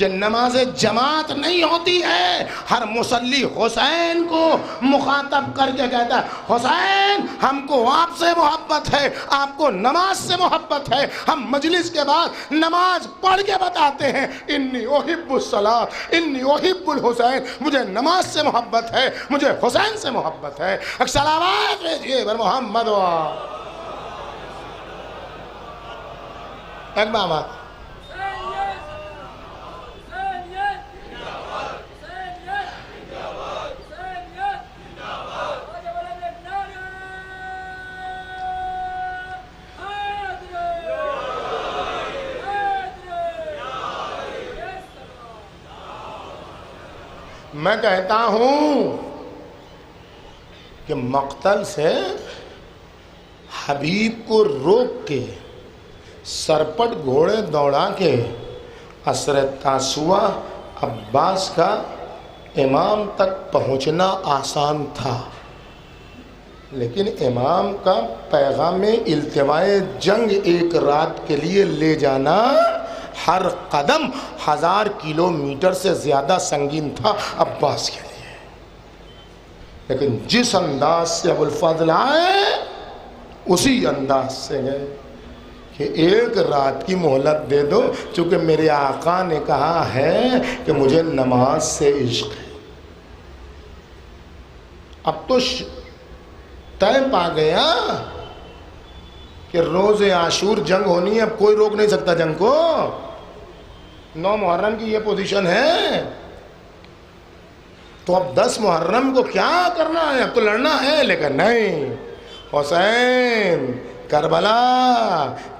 یہ نماز جماعت نہیں ہوتی ہے، ہر مصلی حسین کو مخاطب کر کے کہتا ہے حسین ہم کو آپ سے محبت ہے، آپ کو نماز سے محبت ہے۔ ہم مجلس کے بعد نماز پڑھ کے بتاتے ہیں انی احب الصلاۃ انی احب الحسین، مجھے نماز سے محبت ہے، مجھے حسین سے محبت ہے۔ صلوات بھیجیے بر محمد و اقبامات۔ میں کہتا ہوں کہ مقتل سے حبیب کو روک کے سرپٹ گھوڑے دوڑا کے عصر تاسوعہ عباس کا امام تک پہنچنا آسان تھا، لیکن امام کا پیغام التوائے جنگ ایک رات کے لیے لے جانا ہر قدم 1000 کلومیٹر سے زیادہ سنگین تھا عباس کے لیے۔ لیکن جس انداز سے ابوالفضل آئے اسی انداز سے گئے کہ ایک رات کی مہلت دے دو، چونکہ میرے آقا نے کہا ہے کہ مجھے نماز سے عشق ہے۔ اب تو طے پا گیا کہ روز عاشور جنگ ہونی ہے، اب کوئی روک نہیں سکتا جنگ کو۔ 9 محرم کی یہ پوزیشن ہے، تو اب 10 محرم کو کیا کرنا ہے؟ اب تو لڑنا ہے، لیکن نہیں، حسین کربلا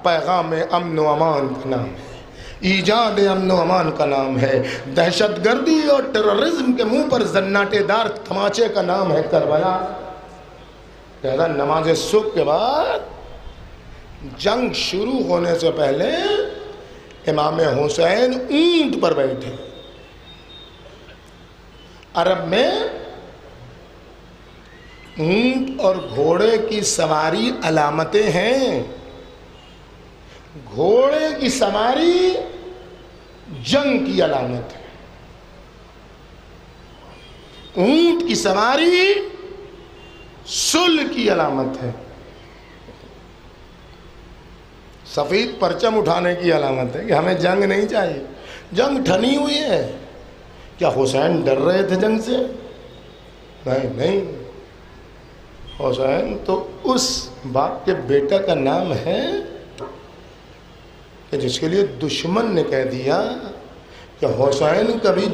پیغام امن و امان کا نام ہے، ایجاد امن و امان کا نام ہے، دہشت گردی اور ٹیررزم کے منہ پر زناٹے دار تماچے کا نام ہے کربلا۔ لہذا نماز صبح کے بعد جنگ شروع ہونے سے پہلے امام حسین اونٹ پر بیٹھے۔ عرب میں اونٹ اور گھوڑے کی سواری علامتیں ہیں۔ گھوڑے کی سواری جنگ کی علامت ہے، اونٹ کی سواری صلح کی علامت ہے، سفید پرچم اٹھانے کی علامت ہے کہ ہمیں جنگ نہیں چاہیے۔ جنگ ٹھنی ہوئی ہے، کیا حسین ڈر رہے تھے جنگ سے؟ نہیں، حسین تو اس باپ کے بیٹا کا نام ہے کہ جس کے لیے دشمن نے کہہ دیا کہ حسین کبھی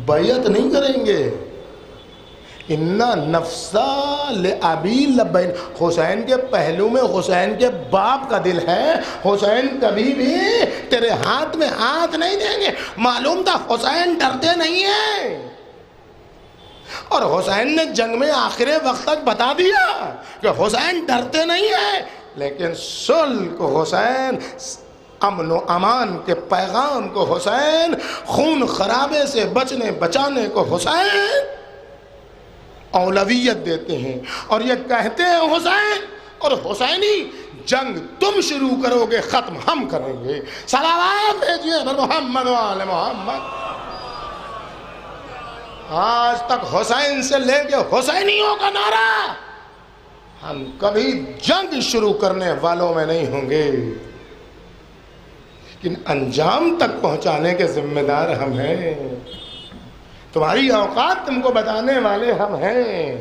بیعت نہیں کریں گے، اِنَّا نَفْسَا لِأَبِي لَبَّيْنَ، حسین کے پہلو میں حسین کے باپ کا دل ہے، حسین کبھی بھی تیرے ہاتھ میں ہاتھ نہیں دیں گے۔ معلوم تھا حسین ڈرتے نہیں ہیں، اور حسین نے جنگ میں آخر وقت تک بتا دیا کہ حسین ڈرتے نہیں ہیں، لیکن صلح کو حسین، امن و امان کے پیغام کو حسین، خون خرابے سے بچانے کو حسین اولویت دیتے ہیں، اور یہ کہتے ہیں حسین اور حسینی جنگ تم شروع کرو گے، ختم ہم کریں گے۔ صلوات بھیجیے محمد و آل محمد۔ آج تک حسین سے لے کے حسینیوں کا نعرہ، ہم کبھی جنگ شروع کرنے والوں میں نہیں ہوں گے، لیکن انجام تک پہنچانے کے ذمہ دار ہم ہیں، تمہاری اوقات تم کو بتانے والے ہم ہیں۔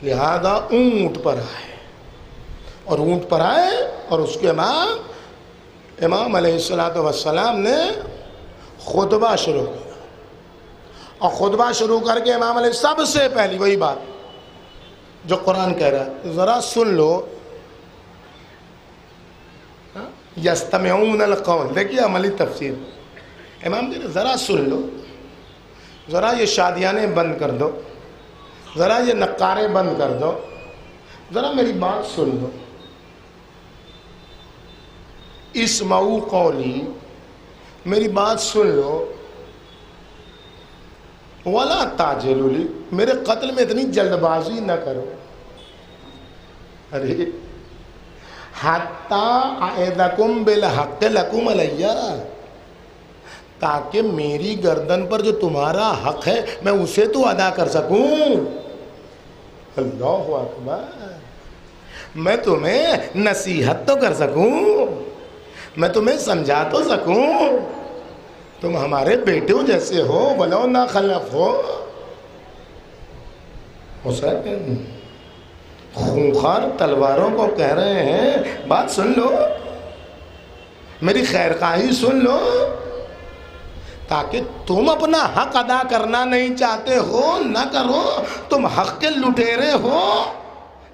لہذا اونٹ پر آئے، اور اونٹ پر آئے اور اس کے بعد امام علیہ السلام نے خطبہ شروع کیا، اور خطبہ شروع کر کے امام علیہ سب سے پہلی وہی بات جو قرآن کہہ رہا ہے، ذرا سن لو، یستمعون القول، دیکھیے عملی تفسیر، امام کہہ رہے ذرا سن لو، ذرا یہ شادیانے بند کر دو، ذرا یہ نقارے بند کر دو، ذرا میری بات سن لو. اسمعوا قولی، میری بات سن لو. ولا تعجلوا لی، میرے قتل میں اتنی جلد بازی نہ کرو. ارے حتی اعظکم بالحق لکم علیہ، تاکہ میری گردن پر جو تمہارا حق ہے میں اسے تو ادا کر سکوں. اللہ اکبر. میں تمہیں نصیحت تو کر سکوں، میں تمہیں سمجھا تو سکوں. تم ہمارے بیٹوں جیسے ہو، ولو نہ خلف ہو. حسین خونخوار تلواروں کو کہہ رہے ہیں بات سن لو، میری خیر خواہی سن لو. تاکہ تم اپنا حق ادا کرنا نہیں چاہتے ہو نہ کرو. تم حق کے لٹیرے ہو،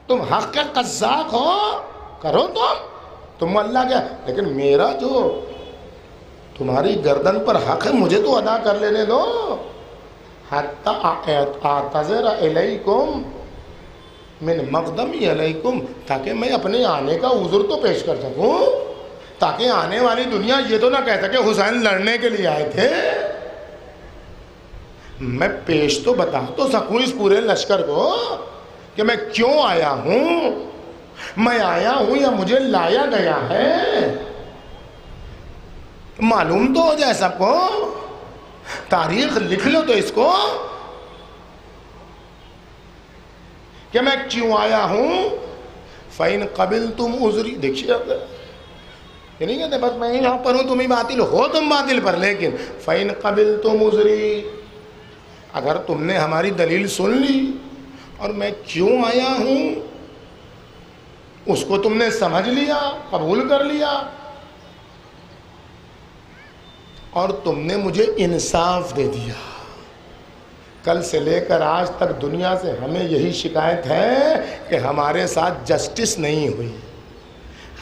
تم حق کے قذاق ہو، کرو تم اللہ کیا. لیکن میرا جو تمہاری گردن پر حق ہے مجھے تو ادا کر لینے دو. حتی اعتذر الیکم من مقدمی علیکم، تاکہ میں اپنے آنے کا عذر تو پیش کر سکوں، تاکہ آنے والی دنیا یہ تو نہ کہہ سکے حسین لڑنے کے لیے آئے تھے. میں پیش تو بتا تو سکوں اس پورے لشکر کو کہ میں کیوں آیا ہوں. میں آیا ہوں یا مجھے لایا گیا ہے، معلوم تو ہو جائے سب کو. تاریخ لکھ لو تو اس کو کہ میں کیوں آیا ہوں. فَإِن قَبِلْتُمْ عُذْرِي، دیکھیے آپ یہ نہیں کہتے بس میں یہاں پر ہوں تم ہی باطل ہو، تم باطل پر. لیکن فَإِن قَبِلْتُمْ عُذْرِي، اگر تم نے ہماری دلیل سن لی اور میں کیوں آیا ہوں اس کو تم نے سمجھ لیا، قبول کر لیا، اور تم نے مجھے انصاف دے دیا. کل سے لے کر آج تک دنیا سے ہمیں یہی شکایت ہے کہ ہمارے ساتھ جسٹس نہیں ہوئی،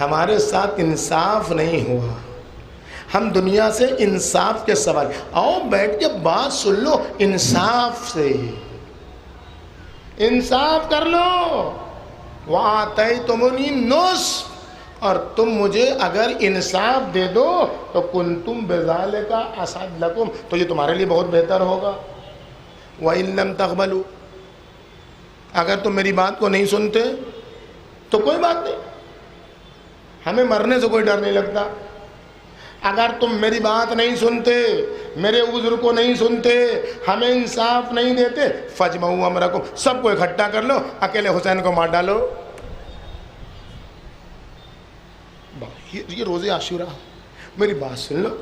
ہمارے ساتھ انصاف نہیں ہوا. ہم دنیا سے انصاف کے سوال. آؤ بیٹھ کے بات سن لو انصاف سے، انصاف کر لو. وَآتَيْتُمُنِي النُّصْفَ، اور تم مجھے اگر انصاف دے دو تو كُنْتُمْ بِذَلِكَ أَسْعَدَ لَكُمْ، تو یہ تمہارے لیے بہت بہتر ہوگا. وَإِن لَمْ تَقْبَلُوا، اگر تم میری بات کو نہیں سنتے تو کوئی بات نہیں، ہمیں مرنے سے کوئی ڈر نہیں لگتا. اگر تم میری بات نہیں سنتے، میرے عذر کو نہیں سنتے، ہمیں انصاف نہیں دیتے، فَاجْمَعُوا أَمْرَكُمْ، سب کو اکٹھا کر لو، اکیلے حسین کو مار ڈالو. یہ روز عاشورہ، میری بات سن لو.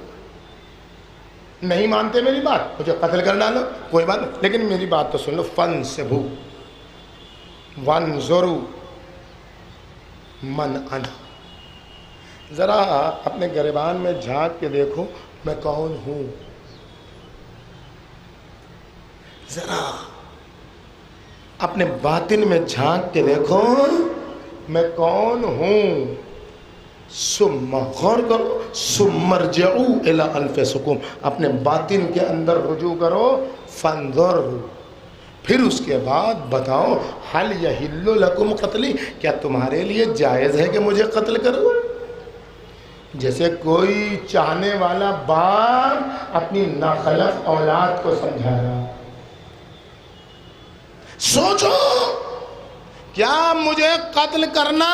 نہیں مانتے میری بات مجھے قتل کر ڈالو، کوئی بات نہیں، لیکن میری بات تو سن لو. فَانْصِبُوا وَانْظُرُوا مَنْ أَنَا، ذرا اپنے گریبان میں جھانک کے دیکھو میں کون ہوں. ذرا اپنے باطن میں جھانک کے دیکھو میں کون ہوں. ثم غور کرو، ثم ارجعوا الى انفسکم، اپنے باطن کے اندر رجوع کرو. فانظر، پھر اس کے بعد بتاؤ. حل یحل لکم قتلی، کیا تمہارے لیے جائز ہے کہ مجھے قتل کرو؟ جیسے کوئی چاہنے والا باپ اپنی ناخلف اولاد کو سمجھا رہا. سوچو کیا مجھے قتل کرنا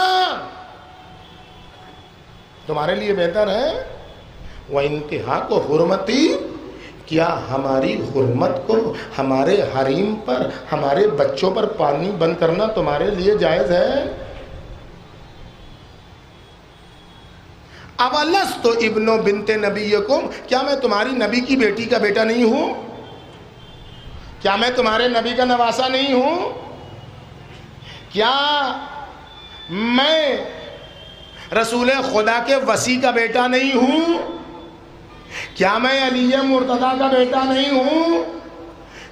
تمہارے لیے بہتر ہے؟ وَانتہاک حرمتی، کیا ہماری حرمت کو، ہمارے حریم پر، ہمارے بچوں پر پانی بند کرنا تمہارے لیے جائز ہے؟ اولست ابن بنت نبیکم، کیا میں تمہاری نبی کی بیٹی کا بیٹا نہیں ہوں؟ کیا میں تمہارے نبی کا نواسا نہیں ہوں؟ کیا میں رسول خدا کے وصی کا بیٹا نہیں ہوں؟ کیا میں علی مرتضیٰ کا بیٹا نہیں ہوں،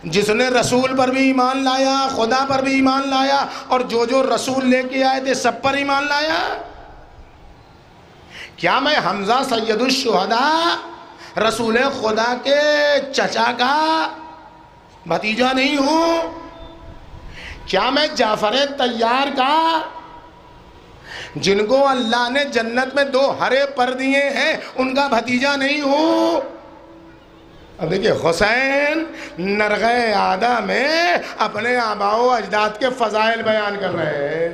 جس نے رسول پر بھی ایمان لایا، خدا پر بھی ایمان لایا، اور جو جو رسول لے کے آئے تھے سب پر ایمان لایا؟ کیا میں حمزہ سید الشہداء رسول خدا کے چچا کا بھتیجا نہیں ہوں؟ کیا میں جعفر طیار کا، جن کو اللہ نے جنت میں 2 ہرے پر دیے ہیں، ان کا بھتیجا نہیں ہوں؟ اب دیکھیں حسین نرغہ عادہ میں اپنے آباء و اجداد کے فضائل بیان کر رہے ہیں.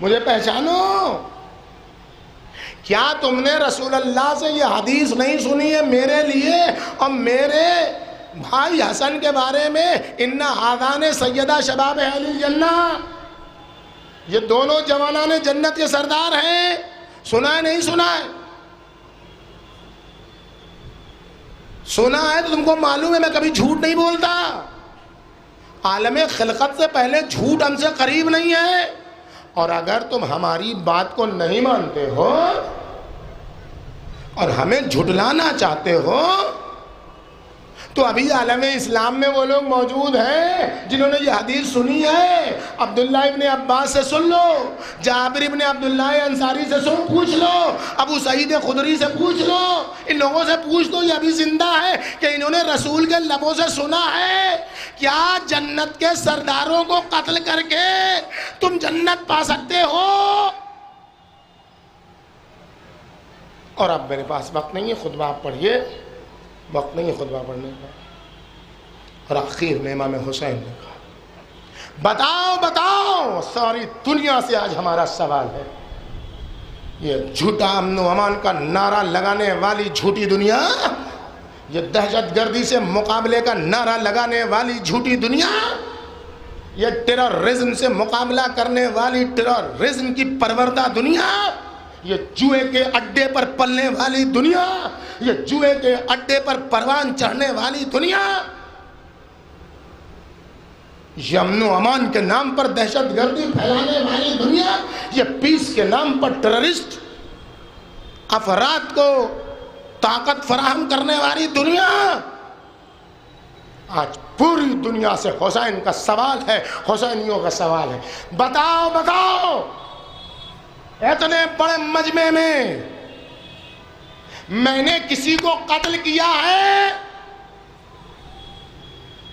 مجھے پہچانو. کیا تم نے رسول اللہ سے یہ حدیث نہیں سنی ہے میرے لیے اور میرے بھائی حسن کے بارے میں؟ ان ہذان سیدہ شباب اہل الجنہ، یہ دونوں جوانان جنت کے سردار ہیں. سنا ہے نہیں سنا ہے؟ سنا ہے تو تم کو معلوم ہے میں کبھی جھوٹ نہیں بولتا. عالم خلقت سے پہلے جھوٹ ہم سے قریب نہیں ہے. اور اگر تم ہماری بات کو نہیں مانتے ہو اور ہمیں جھٹلانا چاہتے ہو تو ابھی عالم اسلام میں وہ لوگ موجود ہیں جنہوں نے یہ حدیث سنی ہے. عبداللہ ابن عباس سے سن لو، جابر ابن عبداللہ انصاری سے پوچھ لو، ابو سعید خدری سے پوچھ لو، ان لوگوں سے پوچھ لو یہ ابھی زندہ ہے کہ انہوں نے رسول کے لبوں سے سنا ہے. کیا جنت کے سرداروں کو قتل کر کے تم جنت پا سکتے ہو؟ اور اب میرے پاس وقت نہیں ہے، خطبہ آپ پڑھیے، وقت نہیں ہے خطبہ پڑھنے کا. اور آخر میں امام حسین نے کہا بتاؤ بتاؤ، ساری دنیا سے آج ہمارا سوال ہے، یہ جھوٹا امن و امان کا نعرہ لگانے والی جھوٹی دنیا، یہ دہشت گردی سے مقابلے کا نعرہ لگانے والی جھوٹی دنیا، یہ ٹیررزم سے مقابلہ کرنے والی ٹیررزم کی پروردہ دنیا، یہ جوئے کے اڈے پر پلنے والی دنیا، یہ جوئے کے اڈے پر پروان چڑھنے والی دنیا، یہ امن و امان کے نام پر دہشت گردی پھیلانے والی دنیا، یہ پیس کے نام پر ٹیررسٹ افراد کو طاقت فراہم کرنے والی دنیا. آج پوری دنیا سے حسین کا سوال ہے، حسینیوں کا سوال ہے. بتاؤ بتاؤ، اتنے بڑے مجمع میں نے کسی کو قتل کیا ہے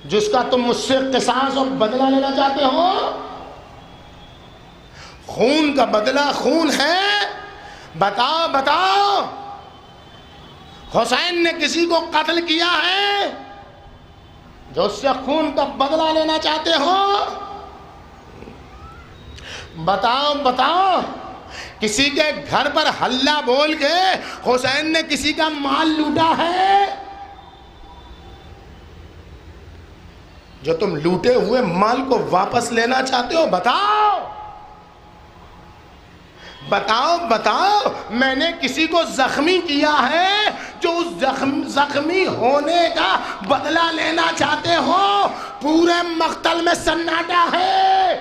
جس کا تم مجھ سے قصاص اور بدلہ لینا چاہتے ہو؟ خون کا بدلہ خون ہے. بتاؤ بتاؤ، حسین نے کسی کو قتل کیا ہے جو اس سے خون کا بدلہ لینا چاہتے ہو؟ بتاؤ بتاؤ، کسی کے گھر پر ہلہ بول کے حسین نے کسی کا مال لوٹا ہے جو تم لوٹے ہوئے مال کو واپس لینا چاہتے ہو؟ بتاؤ بتاؤ بتاؤ، میں نے کسی کو زخمی کیا ہے جو اس زخمی ہونے کا بدلہ لینا چاہتے ہو؟ پورے مقتل میں سناٹا ہے.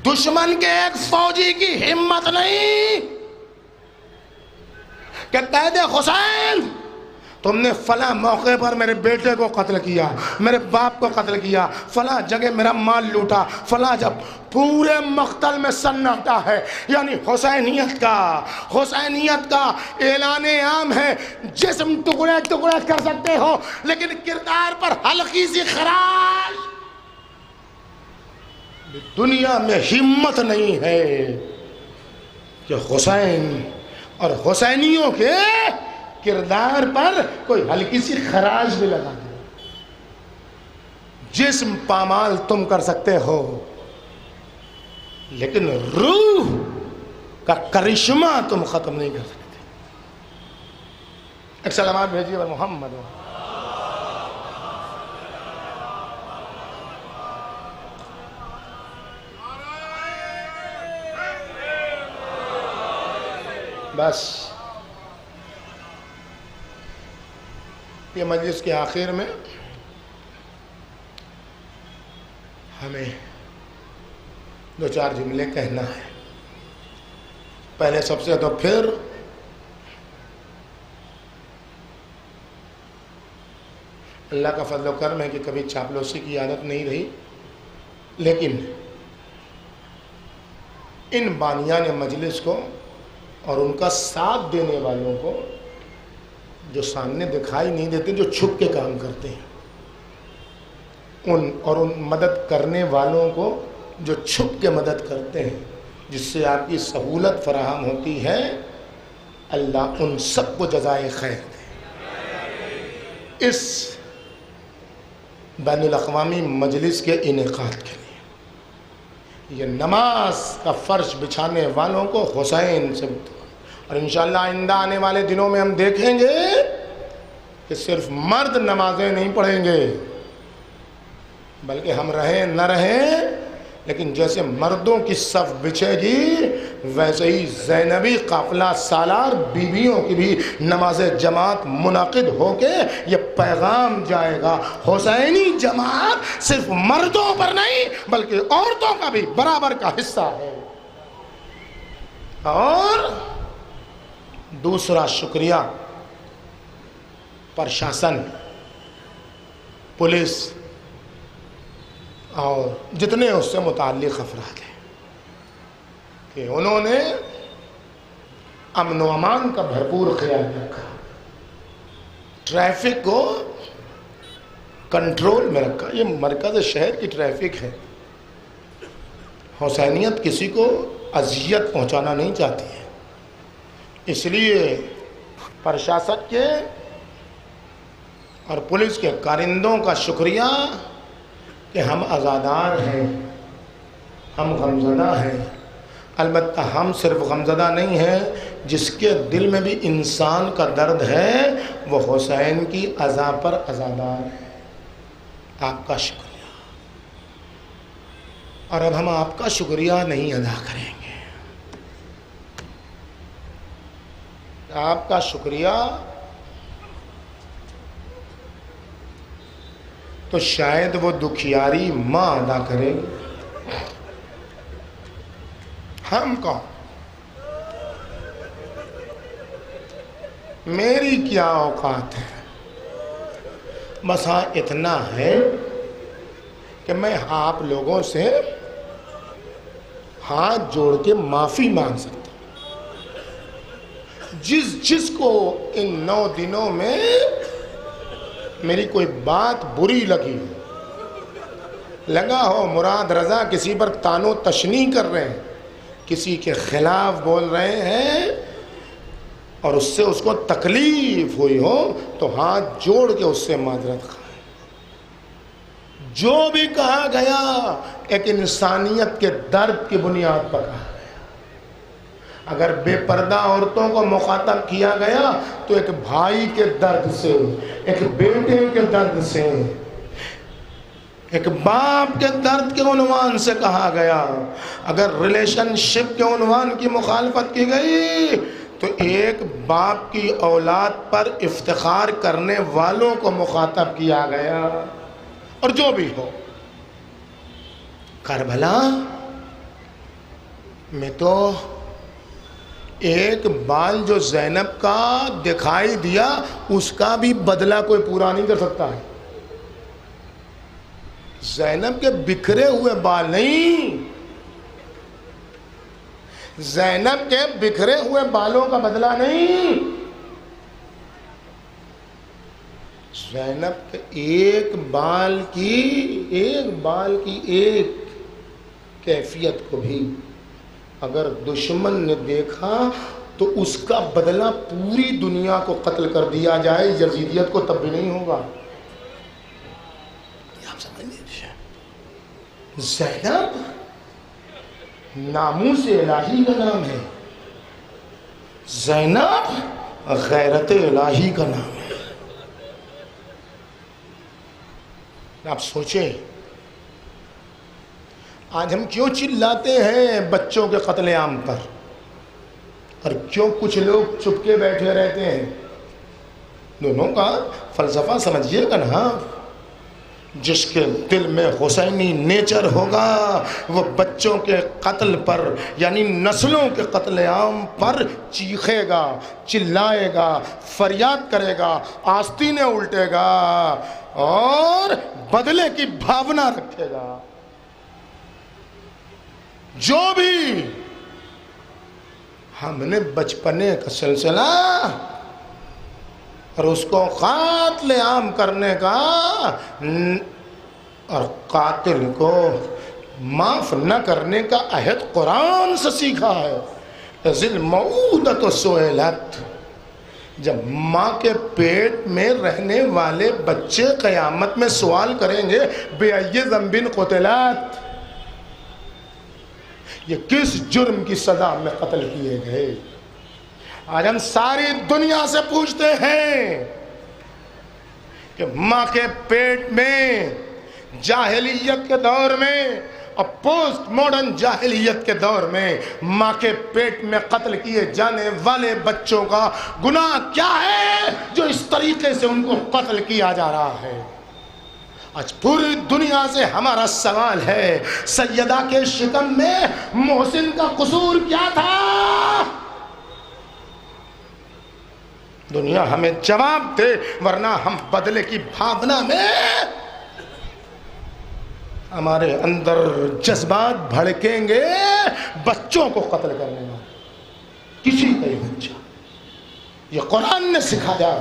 دشمن کے ایک فوجی کی ہمت نہیں کہ کہہ دے حسین تم نے فلاں موقع پر میرے بیٹے کو قتل کیا، میرے باپ کو قتل کیا، فلاں جگہ میرا مال لوٹا، فلاں جب. پورے مقتل میں سناٹا ہے. یعنی حسینیت کا اعلان عام ہے. جسم ٹکڑے ٹکڑے کر سکتے ہو لیکن کردار پر ہلکی سی خراش. دنیا میں ہمت نہیں ہے کہ حسین اور حسینیوں کے کردار پر کوئی ہلکی سی خراش بھی لگا دے. جسم پامال تم کر سکتے ہو لیکن روح کا کرشمہ تم ختم نہیں کر سکتے. ایک سلامات بھیجیے اور محمد. بس یہ مجلس کے آخر میں ہمیں 2-4 جملے کہنا ہے. پہلے سب سے تو پھر اللہ کا فضل و کرم ہے کہ کبھی چاپلوسی کی عادت نہیں رہی، لیکن ان بانیان مجلس کو اور ان کا ساتھ دینے والوں کو جو سامنے دکھائی نہیں دیتے، جو چھپ کے کام کرتے ہیں، ان مدد کرنے والوں کو جو چھپ کے مدد کرتے ہیں، جس سے آپ کی سہولت فراہم ہوتی ہے، اللہ ان سب کو جزائے خیر دے۔ اس بین الاقوامی مجلس کے انعقاد کے لیے یہ نماز کا فرش بچھانے والوں کو حسین سے اور انشاءاللہ آئندہ آنے والے دنوں میں ہم دیکھیں گے کہ صرف مرد نمازیں نہیں پڑھیں گے، بلکہ ہم رہیں نہ رہیں لیکن جیسے مردوں کی صف بچھے گی ویسے ہی زینبی قافلہ سالار بیویوں کی بھی نماز جماعت منعقد ہو کے یہ پیغام جائے گا، حسینی جماعت صرف مردوں پر نہیں بلکہ عورتوں کا بھی برابر کا حصہ ہے۔ اور دوسرا شکریہ پرشاسن، پولیس اور جتنے اس سے متعلق افراد ہیں کہ انہوں نے امن و امان کا بھرپور خیال رکھا، ٹریفک کو کنٹرول میں رکھا۔ یہ مرکز شہر کی ٹریفک ہے، حسینیت کسی کو اذیت پہنچانا نہیں چاہتی ہے، اس لیے پرشاسن کے اور پولیس کے کارندوں کا شکریہ کہ ہم عزادار ہیں، ہم غمزدہ ہیں۔ البتہ ہم صرف غمزدہ نہیں ہیں، جس کے دل میں بھی انسان کا درد ہے وہ حسین کی عزا پر عزادار ہے۔ آپ کا شکریہ، اور اب ہم آپ کا شکریہ نہیں ادا کریں گے، آپ کا شکریہ تو شاید وہ دکھیاری ماں ادا کرے گی، ہم کون؟ میری کیا اوقات ہے؟ بس ہاں اتنا ہے کہ میں آپ لوگوں سے ہاتھ جوڑ کے معافی مانگ سکتا ہوں۔ جس کو ان 9 دنوں میں میری کوئی بات بری لگا ہو، مراد رضا کسی پر طعن و تشنیع کر رہے ہیں، کسی کے خلاف بول رہے ہیں اور اس سے اس کو تکلیف ہوئی ہو تو ہاتھ جوڑ کے اس سے معذرت خواہیں۔ جو بھی کہا گیا ایک انسانیت کے درد کی بنیاد پر کہا گیا۔ اگر بے پردہ عورتوں کو مخاطب کیا گیا تو ایک بھائی کے درد سے، ایک بیٹے کے درد سے، ایک باپ کے درد کے عنوان سے کہا گیا۔ اگر ریلیشن شپ کے عنوان کی مخالفت کی گئی تو ایک باپ کی اولاد پر افتخار کرنے والوں کو مخاطب کیا گیا۔ اور جو بھی ہو، کربلا میں تو ایک بال جو زینب کا دکھائی دیا اس کا بھی بدلہ کوئی پورا نہیں کر سکتا ہے۔ زینب کے بکھرے ہوئے بال نہیں، زینب کے بکھرے ہوئے بالوں کا بدلہ نہیں، زینب کے ایک بال کی ایک کیفیت کو بھی اگر دشمن نے دیکھا تو اس کا بدلہ پوری دنیا کو قتل کر دیا جائے یزیدیت کو تب بھی نہیں ہوگا۔ آپ سمجھ لیجیے، زینب ناموس الہی کا نام ہے، زینب غیرت الہی کا نام ہے۔ آپ سوچیں آج ہم کیوں چلاتے ہیں بچوں کے قتل عام پر، اور کیوں کچھ لوگ چپ کے بیٹھے رہتے ہیں؟ دونوں کا فلسفہ سمجھیے گا نا۔ جس کے دل میں حسینی نیچر ہوگا وہ بچوں کے قتل پر یعنی نسلوں کے قتل عام پر چیخے گا، چلائے گا، فریاد کرے گا، آستینیں الٹے گا اور بدلے کی بھاونا رکھے گا۔ جو بھی ہم نے بچپنے کا سلسلہ اور اس کو قتل عام کرنے کا اور قاتل کو معاف نہ کرنے کا عہد قرآن سے سیکھا ہے۔ ذل موعودۃ سئلت، جب ماں کے پیٹ میں رہنے والے بچے قیامت میں سوال کریں گے بِأَيِّ ذَنبٍ قُتِلَتْ، یہ کس جرم کی سزا میں قتل کیے گئے۔ آج ہم ساری دنیا سے پوچھتے ہیں کہ ماں کے پیٹ میں جاہلیت کے دور میں اور پوسٹ ماڈرن جاہلیت کے دور میں ماں کے پیٹ میں قتل کیے جانے والے بچوں کا گناہ کیا ہے جو اس طریقے سے ان کو قتل کیا جا رہا ہے۔ آج پوری دنیا سے ہمارا سوال ہے، سیدہ کے شکم میں محسن کا قصور کیا تھا؟ دنیا ہمیں جواب دے، ورنہ ہم بدلے کی بھاونا میں ہمارے اندر جذبات بھڑکیں گے بچوں کو قتل کرنے میں۔ کسی کا ہی بچہ، یہ قرآن نے سکھایا،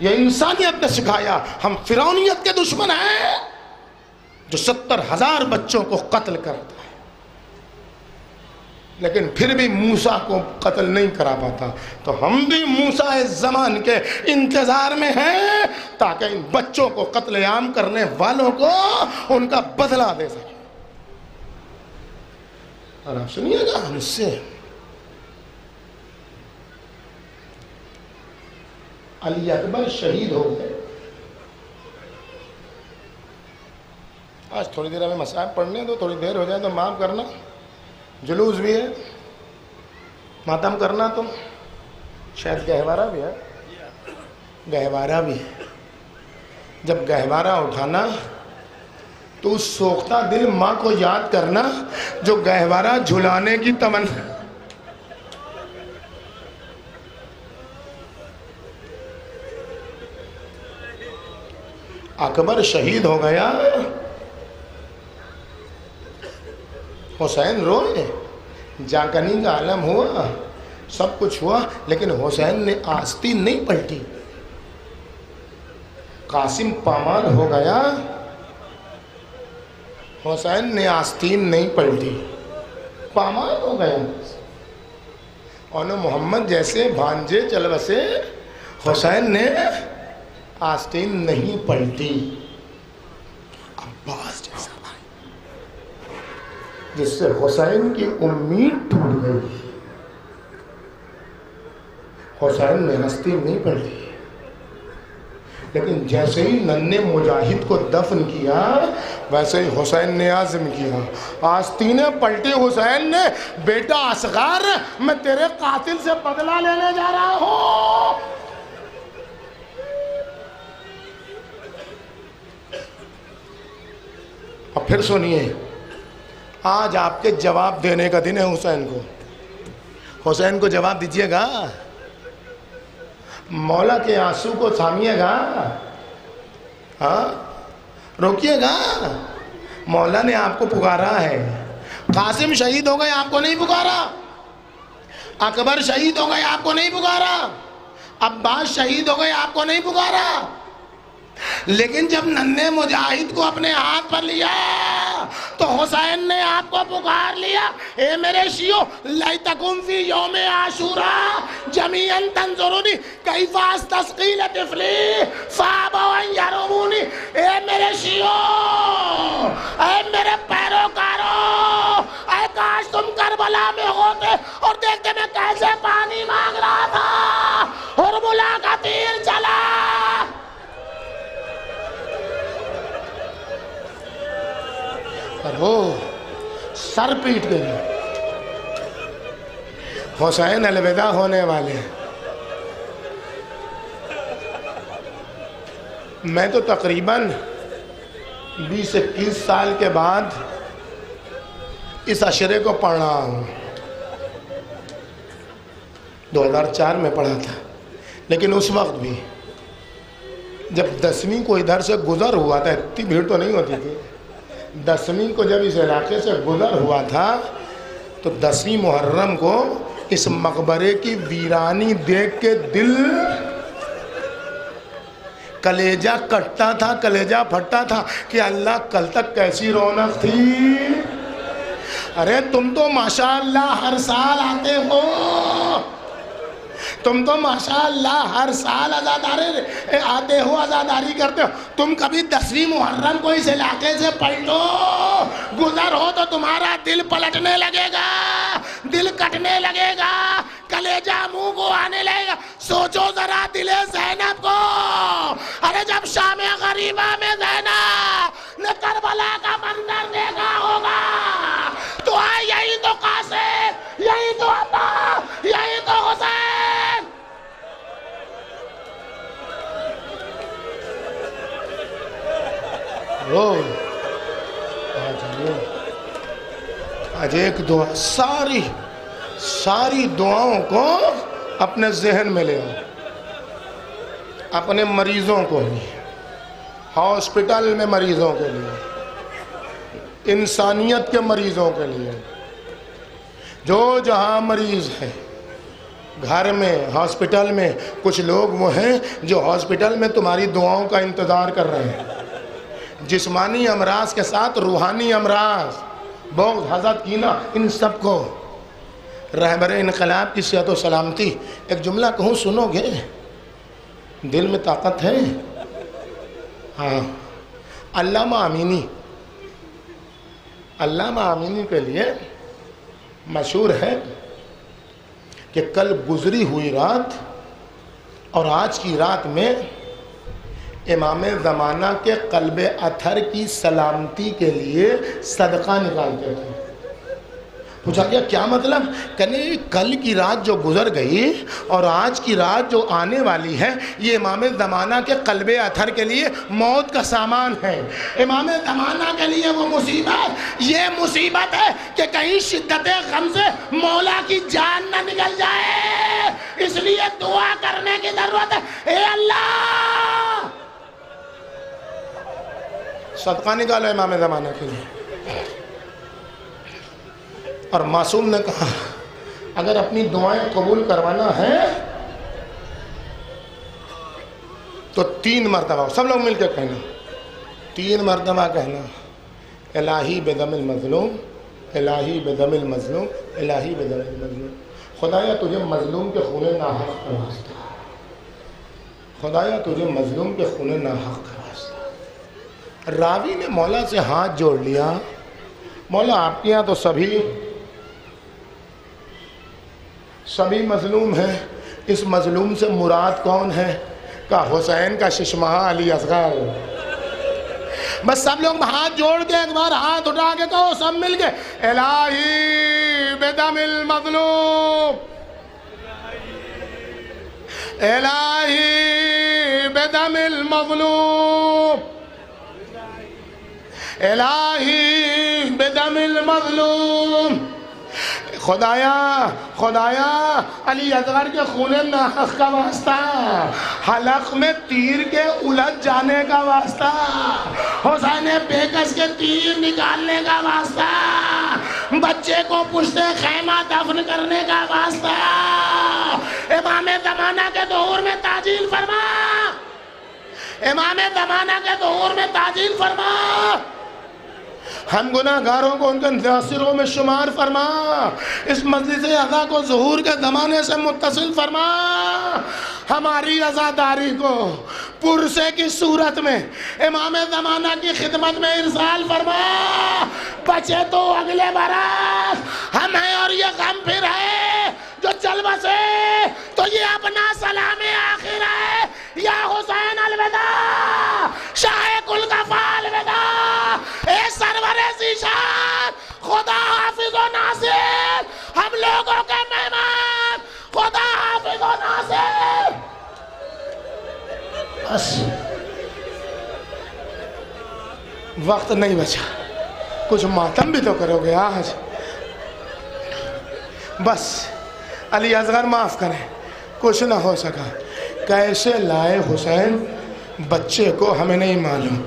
یہ انسانیت نے سکھایا۔ ہم فرعونیت کے دشمن ہیں جو 70,000 بچوں کو قتل کرتا ہے، لیکن پھر بھی موسیٰ کو قتل نہیں کرا پاتا۔ تو ہم بھی موسیٰ زمان کے انتظار میں ہیں تاکہ ان بچوں کو قتل عام کرنے والوں کو ان کا بدلہ دے سکیں۔ اور آپ سنیے گا ہم سے، علی اکبر شہید ہو گئے۔ آج تھوڑی دیر ہمیں مصائب پڑھنے دو، تھوڑی دیر ہو جائے تو معاف کرنا، جلوس بھی ہے، ماتم کرنا تو شاید گہوارہ بھی ہے، گہوارہ بھی ہے۔ جب گہوارہ اٹھانا تو اس سوختہ دل ماں کو یاد کرنا جو گہوارہ جھلانے کی تمنا۔ اکبر شہید ہو گیا، حسین روئے، جاکنی کا عالم ہوا، سب کچھ ہوا، لیکن حسین نے آستین نہیں پلٹی۔ قاسم پامال ہو گیا، حسین نے آستین نہیں پلٹی، پامال ہو گیا۔ اور محمد جیسے بھانجے چل بسے، حسین نے آستین نہیں پلٹی۔ عباس جیسا جس سے حسین کی امید ٹوٹ گئی، حسین نے آستین نہیں پلٹی، لیکن جیسے ہی ننھے مجاہد کو دفن کیا ویسے ہی حسین نے عزم کیا، آستینیں پلٹی حسین نے، بیٹا اصغر میں تیرے قاتل سے بدلہ لینے جا رہا ہوں۔ اور پھر سنیے، آج آپ کے جواب دینے کا دن ہے حسین کو۔ حسین کو جواب دیجئے گا، مولا کے آنسو کو تھامیے گا، ہاں روکیے گا۔ مولا نے آپ کو پکارا ہے، قاسم شہید ہو گئے آپ کو نہیں پکارا، اکبر شہید ہو گئے آپ کو نہیں پکارا، عباس شہید ہو گئے آپ کو نہیں پکارا، لیکن جب ننھے مجاہد کو اپنے ہاتھ پر لیا تو حسین نے آپ کو پکار لیا۔ اے میرے شیعو، لیتکم فی یوم عاشوراء جمیعا تنظرونی کیف استسقی لطفلی فابوا ان یرمونی۔ اے میرے شیعو، اے میرے پیروکاروں، اے کاش تم کربلا میں ہوتے اور دیکھتے میں کیسے پانی مانگ رہا تھا، حرملہ کا تیر چلا۔ وہ سر پیٹ گئی، حسین الوداع ہونے والے۔ میں تو تقریباً 20-21 سال کے بعد اس عشرے کو پڑھ رہا ہوں، 2004 میں پڑھا تھا، لیکن اس وقت بھی جب 10ویں کو ادھر سے گزر ہوا تھا، اتنی بھیڑ تو نہیں ہوتی تھی، 10ویں کو جب اس علاقے سے گزر ہوا تھا تو 10ویں محرم کو اس مقبرے کی ویرانی دیکھ کے دل کلیجہ کٹتا تھا، کلیجہ پھٹتا تھا کہ اللہ کل تک کیسی رونق تھی۔ ارے تم تو ماشاءاللہ ہر سال آتے ہو، تم تو ماشاءاللہ ہر سال عزاداری آتے ہو، عزاداری کرتے ہو۔ تم کبھی 10ویں محرم کو اس علاقے سے پڑھ لو، گزر ہو تو تمہارا دل پلٹنے لگے گا، دل کٹنے لگے گا، کلیجہ منہ کو آنے لگے گا۔ سوچو ذرا دل زینب کو، ارے جب شام غریبہ میں زینب نے کربلا کا منظر دیکھا ہوگا تو یہی تو قاسم، یہی تو عباس، یہی تو حسین۔ آج ایک دعا، ساری دعاؤں کو اپنے ذہن میں لے آؤ، اپنے مریضوں کو لیے، ہاسپٹل میں مریضوں کے لیے، انسانیت کے مریضوں کے لیے، جو جہاں مریض ہے، گھر میں، ہاسپٹل میں۔ کچھ لوگ وہ ہیں جو ہاسپٹل میں تمہاری دعاؤں کا انتظار کر رہے ہیں، جسمانی امراض کے ساتھ روحانی امراض، بغض، حسد، کینہ، ان سب کو۔ رہبر انقلاب کی صحت و سلامتی، ایک جملہ کہوں سنو گے؟ دل میں طاقت ہے؟ ہاں، علامہ امینی کے لیے مشہور ہے کہ کل گزری ہوئی رات اور آج کی رات میں امام زمانہ کے قلب اطہر کی سلامتی کے لیے صدقہ نکالتے تھے۔ پوچھا گیا کیا مطلب؟ کہنے کل کی رات جو گزر گئی اور آج کی رات جو آنے والی ہے، یہ امام زمانہ کے قلب اطہر کے لیے موت کا سامان ہے۔ امام زمانہ کے لیے وہ مصیبت، یہ مصیبت ہے کہ کہیں شدت غم سے مولا کی جان نہ نکل جائے، اس لیے دعا کرنے کی ضرورت ہے۔ اے اللہ، صدقہ نکالو امام زمانہ کے لیے۔ اور معصوم نے کہا اگر اپنی دعائیں قبول کروانا ہے تو 3 مرتبہ، سب لوگ مل کے کہنا، 3 مرتبہ کہنا، الہی بدم المظلوم، الہی بدم المظلوم، الہی بدم المظلوم۔ خدایا تجھے مظلوم کے خون ناحق کا واسطہ، خدایا تجھے مظلوم کے خون ناحق کا واسطہ۔ راوی نے مولا سے ہاتھ جوڑ لیا، مولا آپ کے یہاں تو سبھی مظلوم ہیں، اس مظلوم سے مراد کون ہے؟ کہا حسین کا ششمہا علی اصغر۔ بس سب لوگ ہاتھ جوڑ کے ایک بار ہاتھ اٹھا کے کہو سب مل کے، الہی بدم المظلوم، الہی بدم المظلوم، الہی بدم المظلوم۔ خدایا علی اصغر کے خون ناحق کا واسطہ، حلق میں تیر کے الجھ جانے کا واسطہ، حسین بیکس کے تیر نکالنے کا واسطہ، بچے کو پشت خیمہ دفن کرنے کا واسطہ، امام زمانہ کے ظہور میں تعجیل فرما، امام زمانہ کے ظہور میں تعجیل فرما، ہم گناہگاروں کو ان کے ناصروں میں شمار فرما، اس مجلس عزا کو ظہور کے زمانے سے متصل فرما، ہماری عزاداری کو پرسے کی صورت میں امام زمانہ کی خدمت میں ارسال فرما، بچے تو اگلے برس ہم ہیں اور یہ غم پھر ہے، جو چل بسے تو یہ اپنا سلام آخر ہے، یا حسین الوداع، شاہ کل کفا الوداع، اے سرور ذیشان، خدا حافظ و ناصر، ہم لوگوں کے مہمان، خدا حافظ و ناصر۔ بس وقت نہیں بچا، کچھ ماتم بھی تو کرو گے آج۔ بس علی اصغر معاف کریں، کچھ نہ ہو سکا، کیسے لائے حسین بچے کو ہمیں نہیں معلوم۔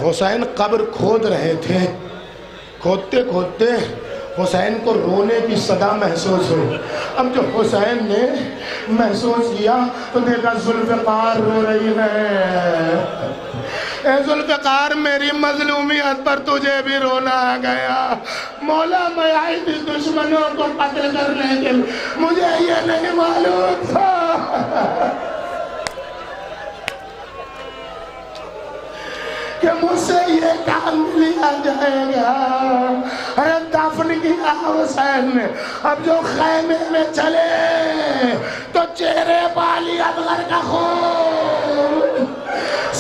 حسین قبر کھود رہے تھے، کھودتے کھودتے حسین کو رونے کی صدا محسوس ہوئی. اب جو حسین نے محسوس کیا تو دیکھا ذوالفقار رو رہی ہے. اے ذوالفقار میری مظلومیت پر تجھے بھی رونا آ گیا. مولا میں آئی تھی دشمنوں کو قتل کرنے کے لیے, مجھے یہ نہیں معلوم تھا کہ مجھ سے یہ کام لیا جائے گا. ارے دفن کیا حسین نے. اب جو خیمے میں چلے تو چہرے والی اکبر کا خون,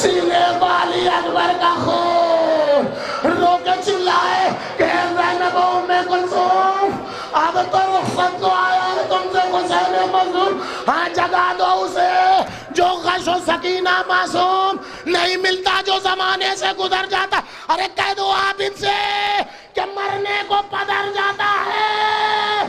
سینے والی اکبر کا خون, رو کے چلائے کہ زینب ام کلثوم اب تو رخصت کو آیا ہے تم سے حسین مظلوم, ہاں جگا دو اسے جو غش و سکینہ معصوم نہیں ملتا, جو زمانے سے گزر جاتا. ارے کہہ دو آپ ان سے کہ مرنے کو پدر جاتا ہے.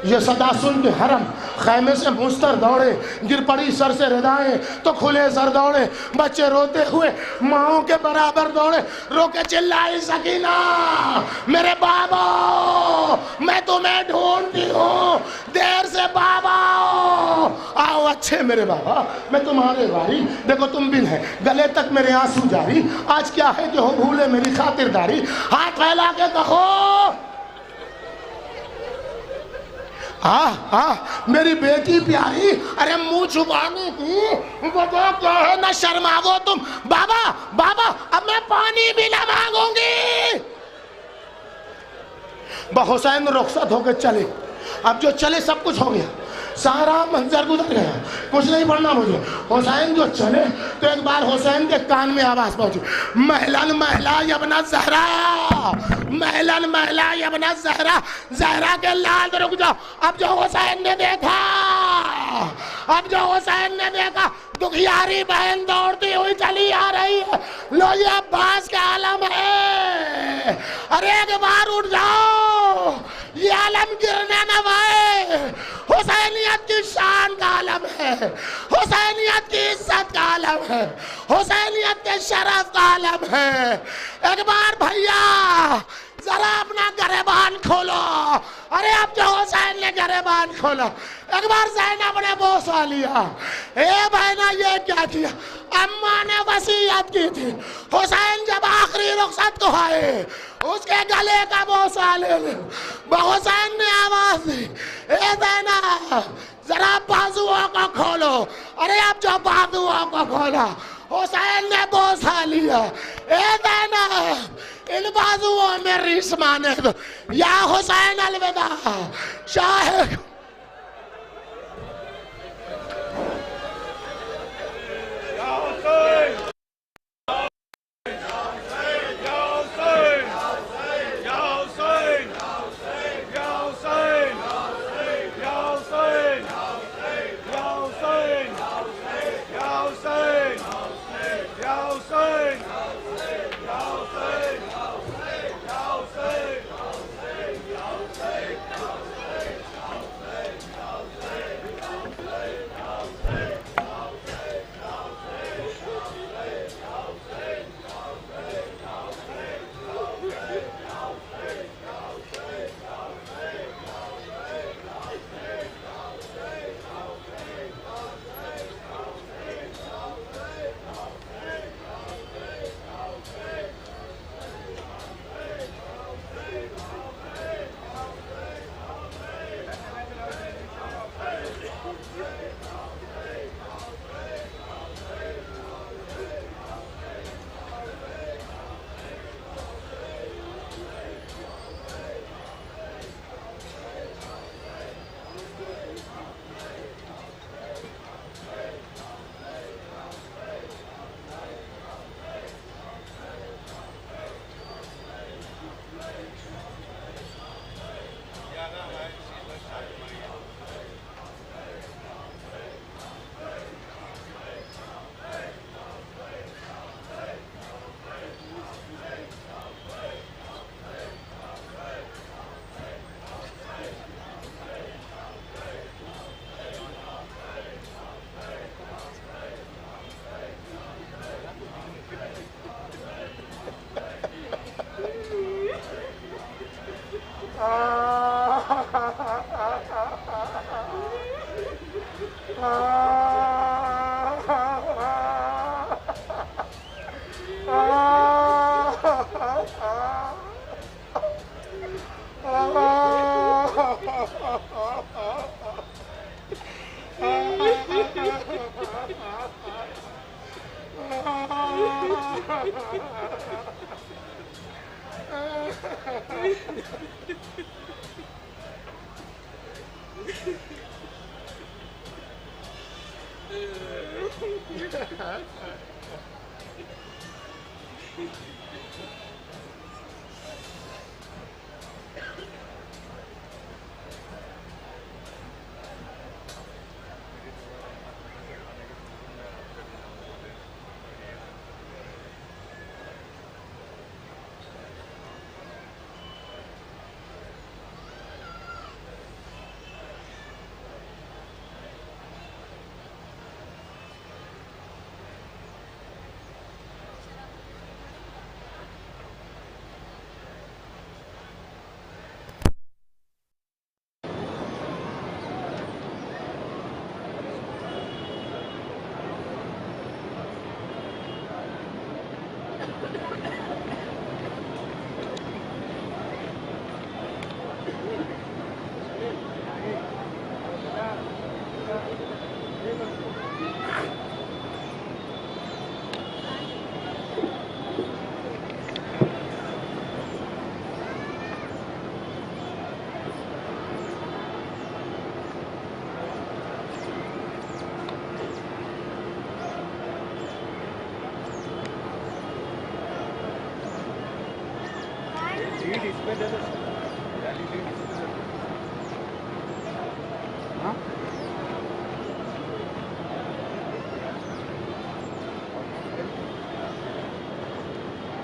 یہ صدا سن کے حرم خیمے سے مستر دوڑے, گر پڑی سر سے ردائیں تو کھلے سر دوڑے. بچے روتے ہوئے ماؤں کے برابر دوڑے, رو کے چلائی سکینہ میرے بابا میں تمہیں ڈھونڈتی ہوں, دیر سے بابا آؤ. اچھے میرے بابا میں تمہارے واری, دیکھو تم بن ہے گلے تک میرے آنسو جاری. آج کیا ہے کہ ہو بھولے میری خاطرداری, ہاتھ پھیلا کے کہو میری بیٹی پیاری. ارے منہ چھپانے کی وجہ کیا ہے, نہ شرماؤ تم. بابا بابا اب میں پانی بھی نہ مانگوں گی. حسین رخصت ہو کے چلے. اب جو چلے سب کچھ ہو گیا, سارا منظر گزر گیا, کچھ نہیں پڑھنا مجھے. حسین جو چلے تو ایک بار حسین کے کان میں آواز پہنچی, مہلن مہلا یبن زہرا, مہلن مہلا یبن زہرا. زہرا کے لال رک جاؤ. اب جو حسین نے دیکھا, اب جو حسین نے دیکھا دکھیاری بہن دوڑتی ہوئی چلی آ رہی ہے. لو یہ عباس کا عالم ہے. ارے ایک بار اٹھ جاؤ, یہ عالم گرنے نہ پائے. حسینیت کی شان کا عالم ہے, حسینیت کی عزت کا عالم ہے, حسینیت کے شرف کا عالم ہے. ایک بار بھیا ذرا اپنا گریبان کھولو. ارے اب جو حسین نے گریبان کھولا, ایک بار زینب نے بوسا لیا. اے بہنا یہ کیا کیا, اماں نے وصیت کی تھی حسین جب آخری رخصت کو آئے اس کے گلے کا بوسا لے لے. حسین نے آواز دی, اے زینب ذرا بازوؤں کو کھولو. ارے اب جو بازوؤں کو کھولا حسین نے بوسا لیا. اے زینب ان بازوؤں میں ریس مانے دو. یا حسین الوداع. شاہ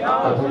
Ya Hussein,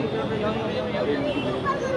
Yang